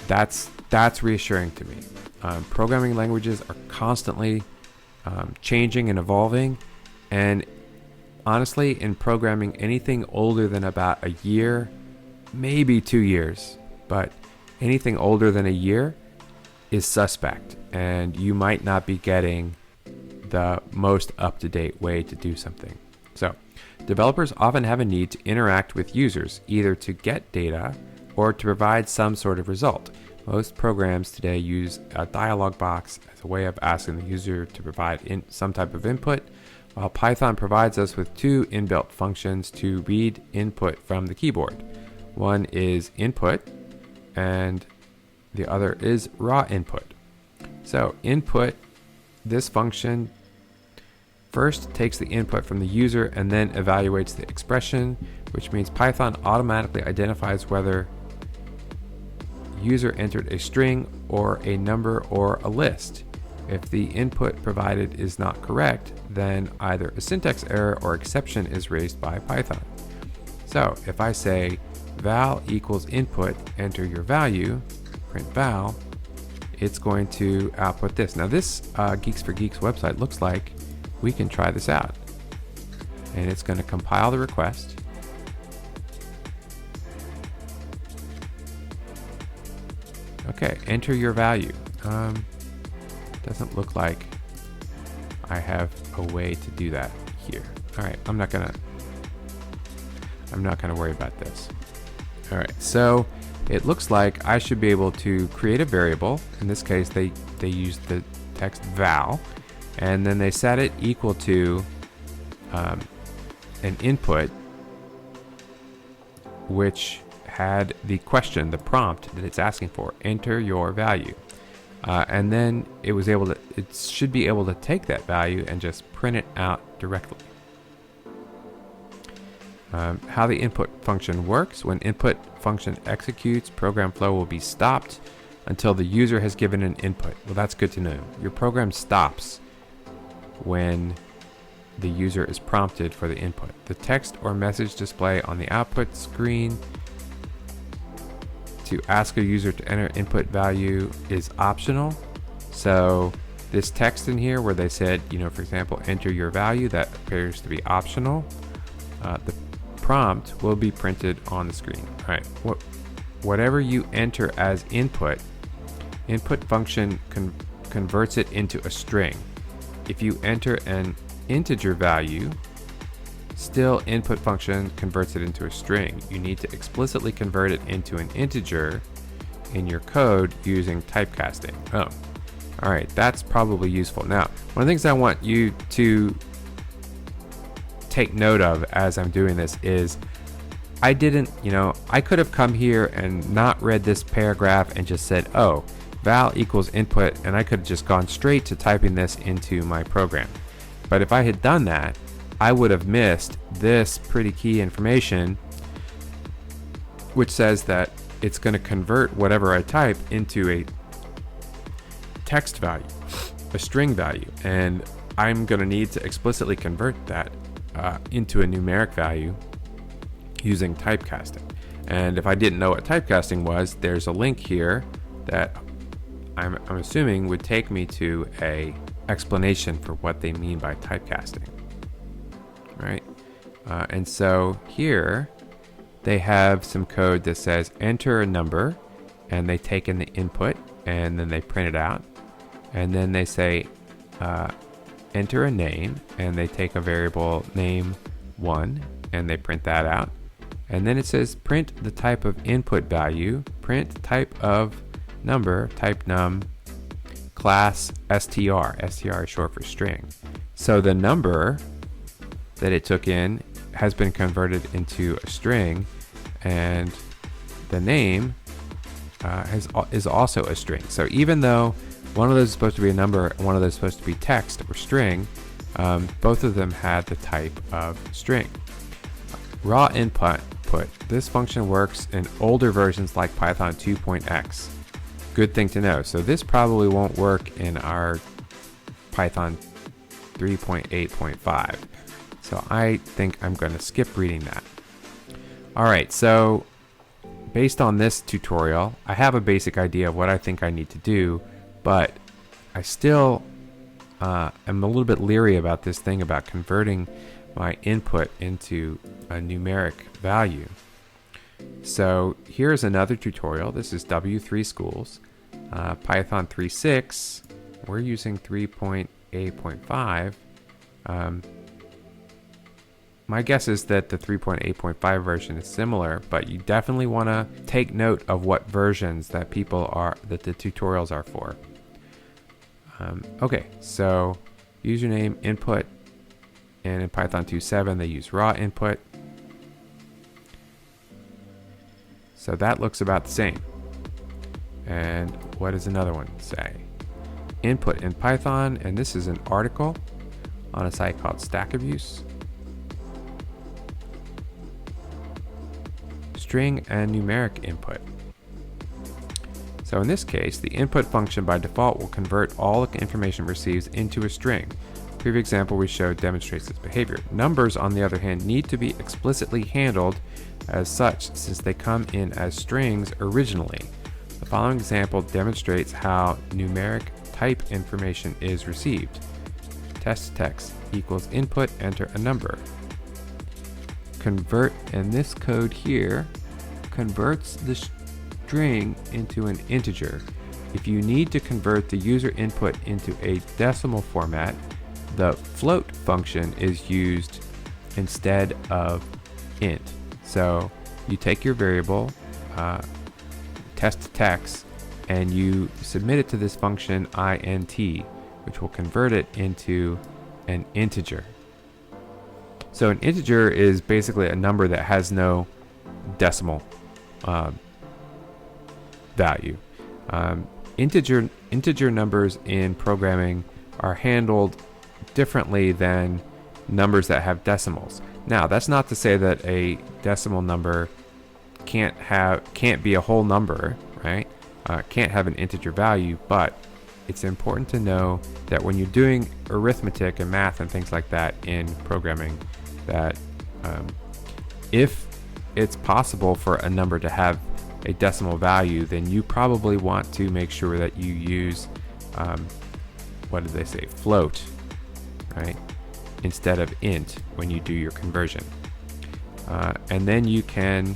That's reassuring to me. Programming languages are constantly changing and evolving, and honestly, in programming, anything older than about a year, maybe 2 years, but anything older than a year is suspect, and you might not be getting the most up-to-date way to do something. So developers often have a need to interact with users, either to get data or to provide some sort of result. Most programs today use a dialog box as a way of asking the user to provide some type of input, while Python provides us with 2 inbuilt functions to read input from the keyboard. One is input, and the other is raw input. So input, this function first takes the input from the user and then evaluates the expression, which means Python automatically identifies whether user entered a string or a number or a list. If the input provided is not correct, then either a syntax error or exception is raised by Python. So if I say val equals input, enter your value, print val, it's going to output this. Now this Geeks for Geeks website looks like we can try this out. And it's going to compile the request. Okay, enter your value. Doesn't look like I have a way to do that here. All right, I'm not gonna worry about this. All right, so it looks like I should be able to create a variable. In this case, they used the text val, and then they set it equal to an input which had the question, the prompt that it's asking for, enter your value. And then it should be able to take that value and just print it out directly. How the input function works: when input function executes, program flow will be stopped until the user has given an input. Well, that's good to know. Your program stops when the user is prompted for the input. The text or message display on the output screen to ask a user to enter input value is optional. So this text in here where they said, for example, enter your value, that appears to be optional. The prompt will be printed on the screen. All right, whatever you enter as input function converts it into a string. If you enter an integer value, still input function converts it into a string. You need to explicitly convert it into an integer in your code using typecasting. Oh, all right, that's probably useful. Now, one of the things I want you to take note of as I'm doing this is I could have come here and not read this paragraph and just said, oh, val equals input, and I could have just gone straight to typing this into my program. But if I had done that, I would have missed this pretty key information, which says that it's going to convert whatever I type into a text value, a string value, and I'm going to need to explicitly convert that into a numeric value using typecasting. And if I didn't know what typecasting was, there's a link here that I'm assuming would take me to a explanation for what they mean by typecasting. Right? And so here they have some code that says enter a number, and they take in the input and then they print it out, and then they say enter a name, and they take a variable name1 and they print that out, and then it says print the type of input value, print type of number, type num, class str. Str is short for string. So the number that it took in has been converted into a string, and the name is also a string. So even though one of those is supposed to be a number and one of those is supposed to be text or string, both of them had the type of string. Raw input. This function works in older versions like Python 2.x. Good thing to know. So this probably won't work in our Python 3.8.5. So I think I'm going to skip reading that. All right, so based on this tutorial, I have a basic idea of what I think I need to do, but I still am a little bit leery about this thing about converting my input into a numeric value. So here's another tutorial. This is W3 Schools, Python 3.6. We're using 3.8.5. My guess is that the 3.8.5 version is similar, but you definitely want to take note of what versions that the tutorials are for. Okay, so username input, and in Python 2.7 they use raw input. So that looks about the same. And what does another one say? Input in Python, and this is an article on a site called Stack Abuse. String and numeric input. So in this case, the input function by default will convert all the information receives into a string. The previous example we showed demonstrates this behavior. Numbers, on the other hand, need to be explicitly handled as such since they come in as strings originally. The following example demonstrates how numeric type information is received. Test text equals input, enter a number. Convert, and this code here converts the string into an integer. If you need to convert the user input into a decimal format, the float function is used instead of int. So you take your variable test text, and you submit it to this function int, which will convert it into an integer. So an integer is basically a number that has no decimal value. Integer numbers in programming are handled differently than numbers that have decimals. Now, that's not to say that a decimal number can't be a whole number, right? Can't have an integer value, but it's important to know that when you're doing arithmetic and math and things like that in programming, that if it's possible for a number to have a decimal value, then you probably want to make sure that you use, what did they say, float, right? Instead of int when you do your conversion. And then you can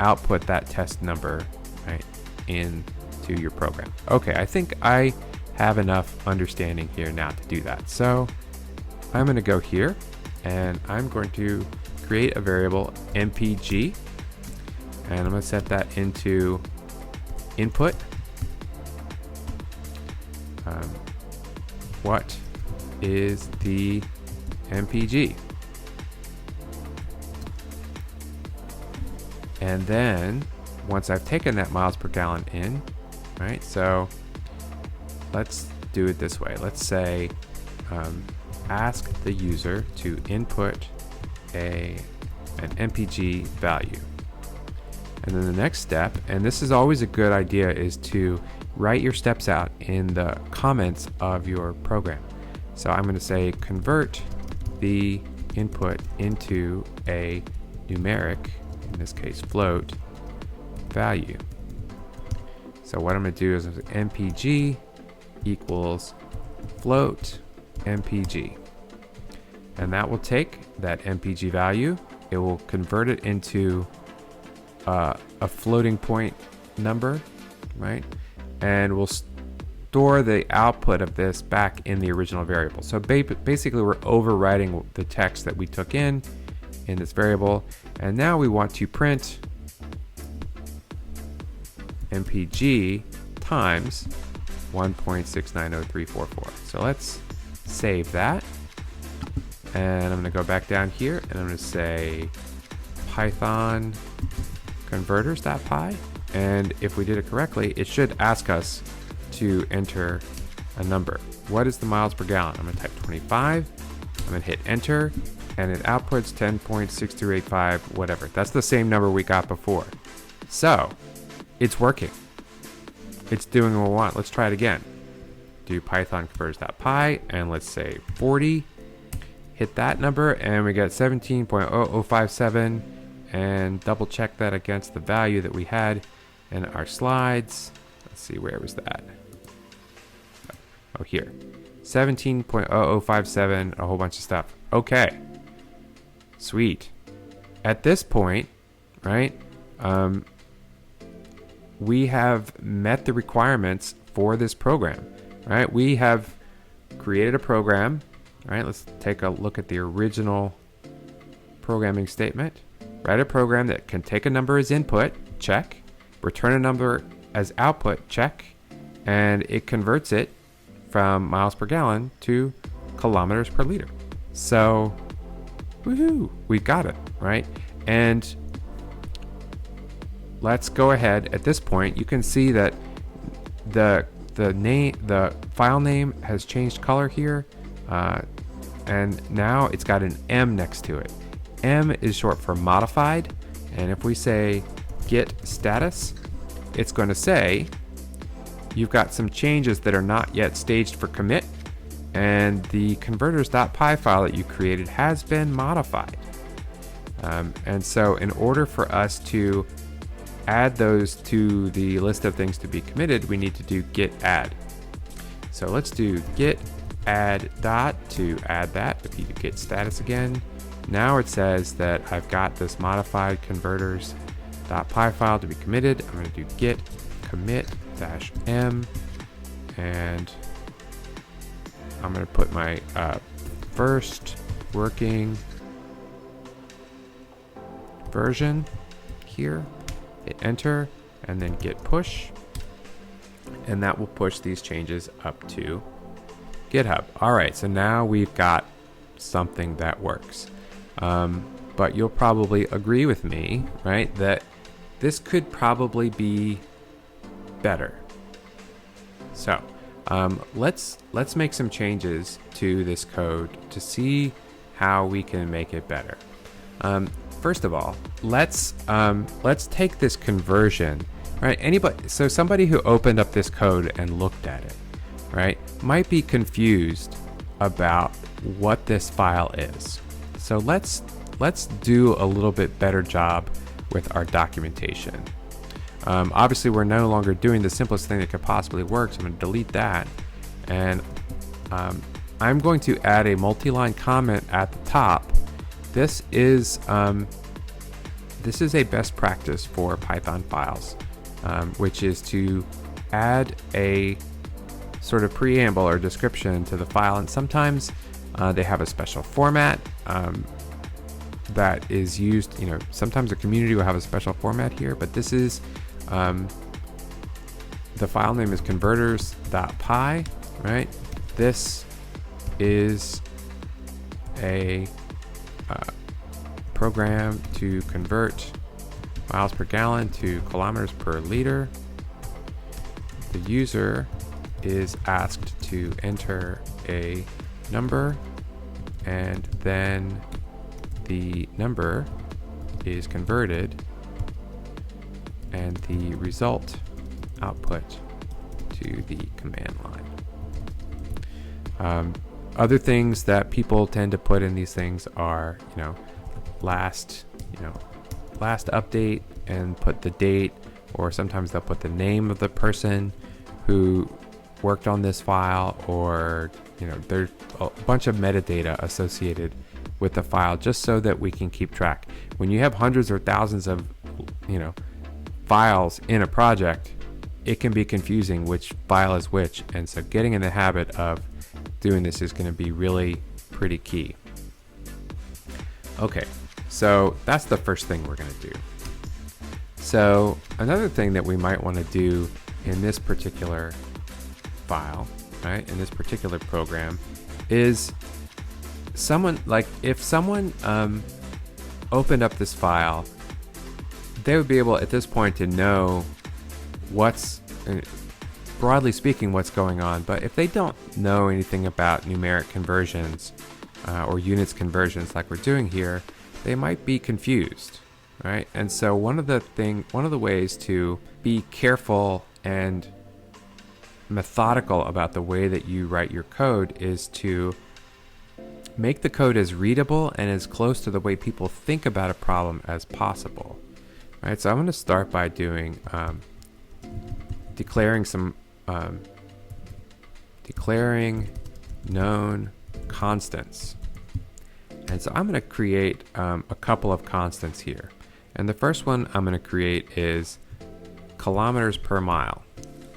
output that test number, right, into your program. Okay, I think I have enough understanding here now to do that. So I'm going to go here and I'm going to create a variable MPG, and I'm going to set that into input. What is the MPG? And then once I've taken that miles per gallon in, right? So let's do it this way. Let's say ask the user to input an MPG value. And then the next step, and this is always a good idea, is to write your steps out in the comments of your program. So I'm going to say convert the input into a numeric, in this case float, value. So what I'm going to do is MPG equals float MPG. And that will take that MPG value, it will convert it into a floating point number, right? And we'll store the output of this back in the original variable. So basically we're overwriting the text that we took in this variable, and now we want to print MPG times 1.690344. So let's save that, and I'm going to go back down here and I'm going to say Python converters.py, and if we did it correctly, it should ask us to enter a number. What is the miles per gallon? I'm going to type 25. I'm going to hit enter, and it outputs 10.6285, whatever. That's the same number we got before. So it's working. It's doing what we want. Let's try it again. Do Python converters.py, and let's say 40. Hit that number, and we get 17.0057, and double check that against the value that we had in our slides. Let's see, where was that? Oh, here. 17.0057, a whole bunch of stuff. Okay. Sweet. At this point, right, we have met the requirements for this program, right? We have created a program, right? Let's take a look at the original programming statement. Write a program that can take a number as input, check. Return a number as output, check. And it converts it from miles per gallon to kilometers per liter. So, woohoo, we got it, right? And let's go ahead. At this point, you can see that the file name has changed color here, and now it's got an M next to it. M is short for modified, and if we say Git Status, it's going to say you've got some changes that are not yet staged for commit, and the converters.py file that you created has been modified. And so in order for us to add those to the list of things to be committed, we need to do git add. So let's do git add dot to add that. If you do git status again, now it says that I've got this modified converters.py file to be committed. I'm going to do git commit -m, and I'm going to put my first working version here, hit enter, and then Git Push, and that will push these changes up to GitHub. All right, so now we've got something that works. But you'll probably agree with me, right, that this could probably be better. So let's make some changes to this code to see how we can make it better. First of all, let's take this conversion, right? So somebody who opened up this code and looked at it, right, might be confused about what this file is. So let's do a little bit better job with our documentation. Obviously, we're no longer doing the simplest thing that could possibly work, so I'm going to delete that. And I'm going to add a multi-line comment at the top. This is a best practice for Python files, which is to add a sort of preamble or description to the file. And sometimes they have a special format that is used. Sometimes the community will have a special format here, but this is the file name is converters.py, right? This is a program to convert miles per gallon to kilometers per liter. The user is asked to enter a number, and then the number is converted and the result output to the command line. Other things that people tend to put in these things are, last update, and put the date, or sometimes they'll put the name of the person who worked on this file, or there's a bunch of metadata associated with the file, just so that we can keep track. When you have hundreds or thousands of files in a project, it can be confusing which file is which, and so getting in the habit of doing this is going to be really pretty key. Okay, so that's the first thing we're going to do. So another thing that we might want to do in this particular file, right, in this particular program, is if someone opened up this file, they would be able at this point to know what's, broadly speaking, what's going on. But if they don't know anything about numeric conversions or units conversions like we're doing here, they might be confused, right? And so one of the ways to be careful and methodical about the way that you write your code is to make the code as readable and as close to the way people think about a problem as possible. Right, so I'm going to start by doing declaring known constants. And so I'm going to create a couple of constants here. And the first one I'm going to create is kilometers per mile.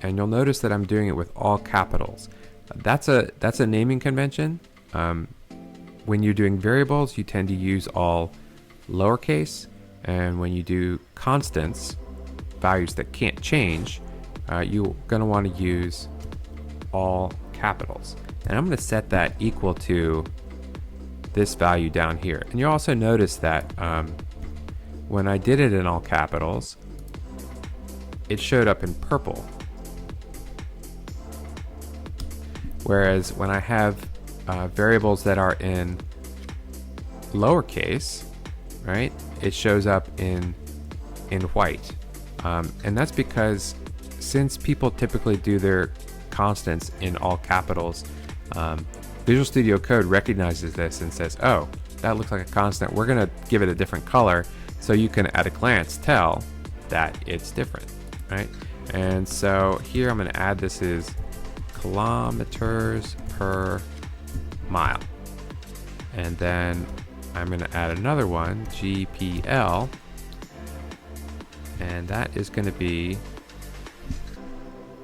And you'll notice that I'm doing it with all capitals. That's a naming convention. When you're doing variables, you tend to use all lowercase. And when you do constants, values that can't change, you're going to want to use all capitals. And I'm going to set that equal to this value down here. And you'll also notice that when I did it in all capitals, it showed up in purple. Whereas when I have variables that are in lowercase, right, it shows up in white. And that's because since people typically do their constants in all capitals, Visual Studio Code recognizes this and says, oh, that looks like a constant. We're going to give it a different color so you can at a glance tell that it's different, right? And so here I'm going to add this is kilometers per mile. And then I'm going to add another one, KPL, and that is going to be,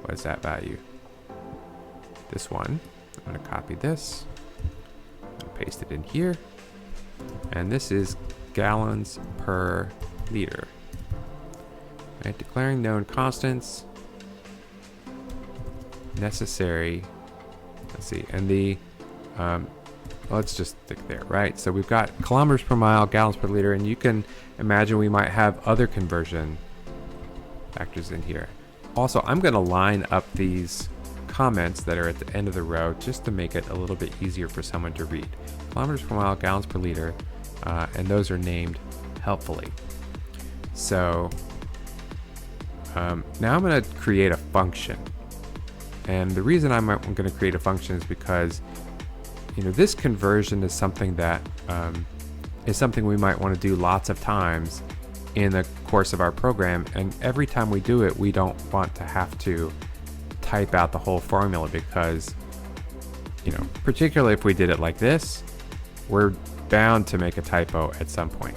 what is that value? This one. I'm going to copy this and paste it in here. And this is gallons per liter. Right? Declaring known constants necessary. Let's see, and the let's just stick there, right? So we've got kilometers per mile, gallons per liter, and you can imagine we might have other conversion factors in here. Also, I'm going to line up these comments that are at the end of the row just to make it a little bit easier for someone to read. Kilometers per mile, gallons per liter, and those are named helpfully. So now I'm going to create a function. And the reason I'm going to create a function is because this conversion is something that we might want to do lots of times in the course of our program, and every time we do it, we don't want to have to type out the whole formula because, particularly if we did it like this, we're bound to make a typo at some point.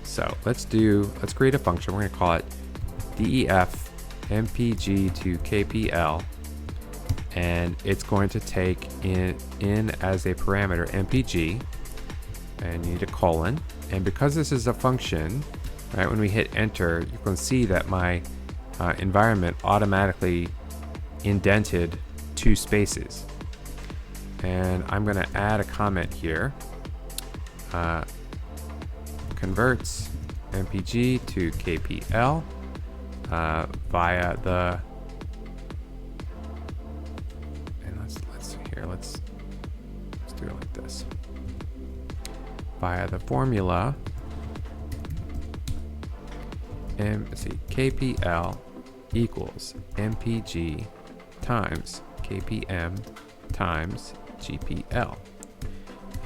So let's create a function. We're going to call it def MPG to KPL, and it's going to take in as a parameter MPG, and you need a colon. And because this is a function, right, when we hit enter, you can see that my environment automatically indented 2 spaces. And I'm going to add a comment here. Converts MPG to KPL via the, and let's do it like this. Via the formula KPL equals MPG times KPM times GPL.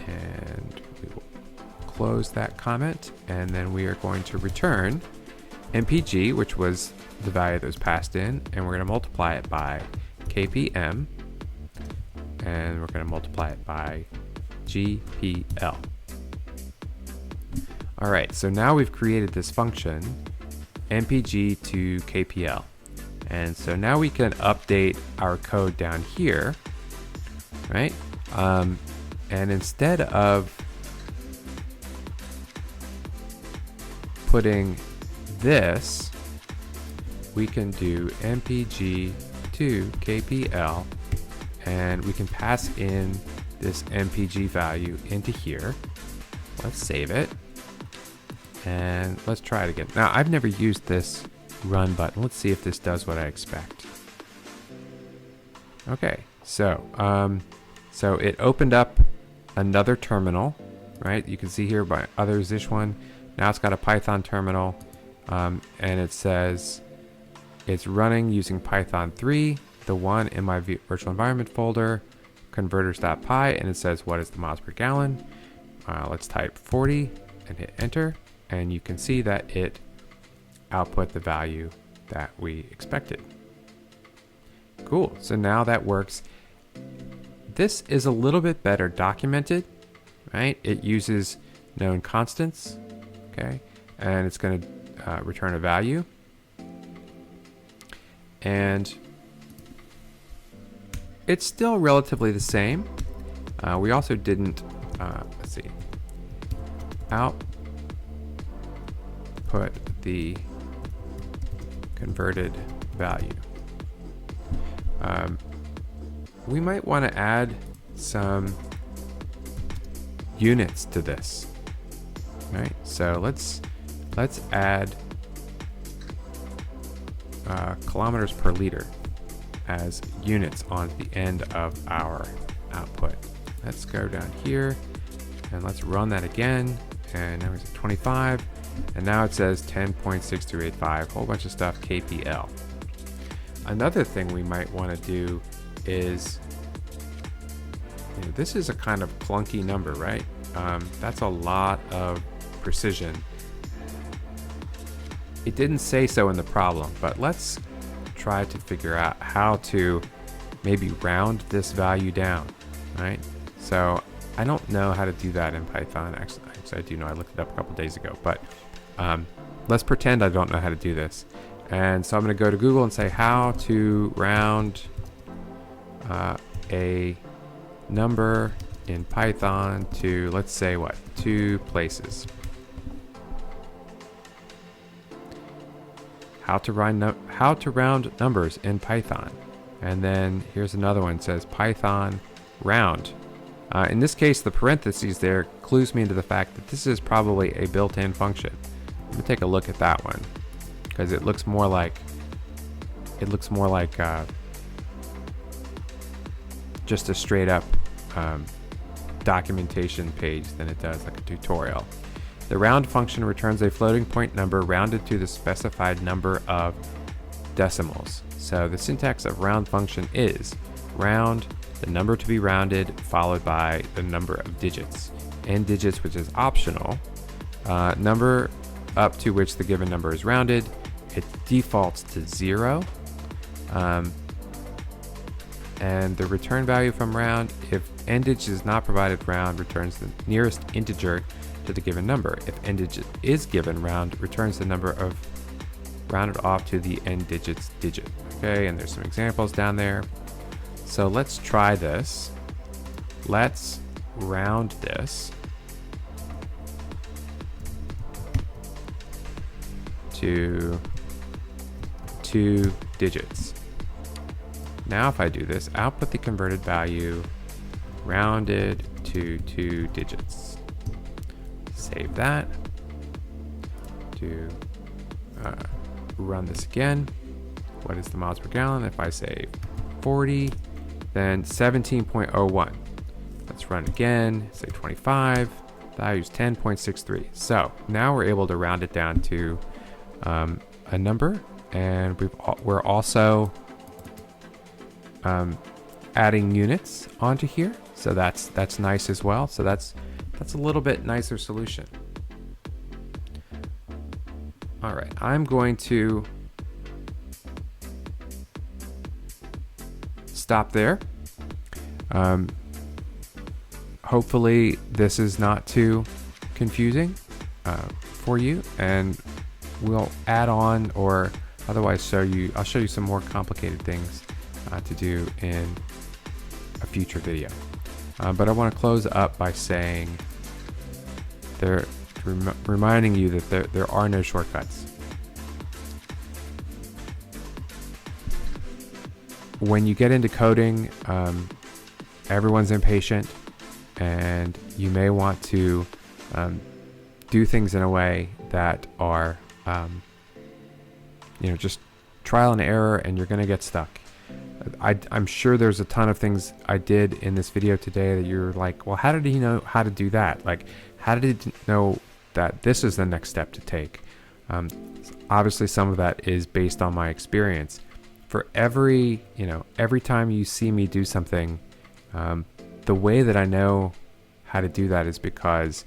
And we will close that comment, and then we are going to return MPG, which was the value that was passed in, and we're going to multiply it by KPM, and we're going to multiply it by GPL. All right, so now we've created this function, MPG to KPL. And so now we can update our code down here, right? And instead of putting this, we can do MPG to KPL, and we can pass in this MPG value into here. Let's save it. And let's try it again. Now, I've never used this run button. Let's see if this does what I expect. Okay, so it opened up another terminal, right? You can see here by others this one. Now it's got a Python terminal, and it says it's running using Python 3, the one in my virtual environment folder, converters.py, and it says what is the miles per gallon. Let's type 40 and hit enter. And you can see that it output the value that we expected. Cool, so now that works. This is a little bit better documented, right? It uses known constants, okay? And it's going to return a value. And it's still relatively the same. We also didn't, let's see, output the converted value. We might want to add some units to this, right? So let's add kilometers per liter as units on the end of our output. Let's go down here and let's run that again. And now it's at 25. And now it says 10.6385, whole bunch of stuff, KPL. Another thing we might want to do is, this is a kind of clunky number, right? That's a lot of precision. It didn't say so in the problem, but let's try to figure out how to maybe round this value down, right? So I don't know how to do that in Python. Actually I do know, I looked it up a couple days ago, but let's pretend I don't know how to do this. And so I'm going to go to Google and say how to round a number in Python to, let's say, 2 places. how to round numbers in Python. And then here's another one. It says Python round. In this case, the parentheses there clues me into the fact that this is probably a built-in function. Let me take a look at that one, because it looks more like just a straight up documentation page than it does like a tutorial. The round function returns a floating point number rounded to the specified number of decimals. So the syntax of round function is round, the number to be rounded, followed by the number of digits. N digits, which is optional, number up to which the given number is rounded. It defaults to 0. And the return value from round, if n digit is not provided, round returns the nearest integer to the given number. If n digit is given, round returns the number of rounded off to the n digits digit. Okay, and there's some examples down there. So let's try this. Let's round this to 2 digits. Now if I do this, output the converted value rounded to 2 digits. Save that. To run this again. What is the miles per gallon? If I say 40, then 17.01. Let's run again, say 25, value is 10.63. So now we're able to round it down to a number, and we're also adding units onto here. So that's nice as well. So that's a little bit nicer solution. All right, I'm going to stop there. Hopefully this is not too confusing for you, and we'll add on or otherwise I'll show you some more complicated things to do in a future video. But I want to close up by saying reminding you that there are no shortcuts. When you get into coding, everyone's impatient, and you may want to do things in a way that are just trial and error, and you're going to get stuck. I'm sure there's a ton of things I did in this video today that you're like, well, how did he know how to do that? Like, how did he know that this is the next step to take? Obviously, some of that is based on my experience. For every time you see me do something, the way that I know how to do that is because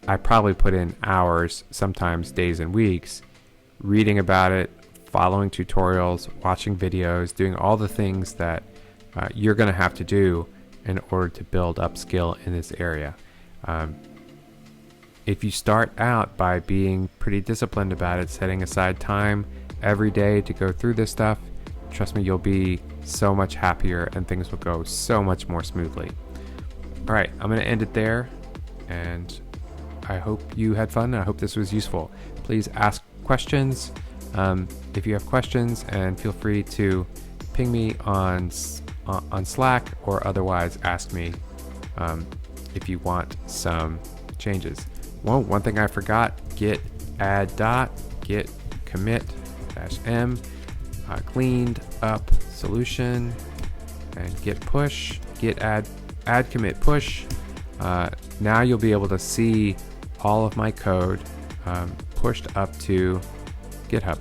I probably put in hours, sometimes days and weeks, reading about it, following tutorials, watching videos, doing all the things that you're going to have to do in order to build up skill in this area. If you start out by being pretty disciplined about it, setting aside time every day to go through this stuff, trust me, you'll be so much happier and things will go so much more smoothly. All right, I'm going to end it there, and I hope you had fun, and I hope this was useful. Please ask questions if you have questions, and feel free to ping me on Slack, or otherwise ask me if you want some changes. One thing I forgot: git add dot, git commit -m, cleaned up solution, and git push, git add commit push. Now you'll be able to see all of my code pushed up to GitHub.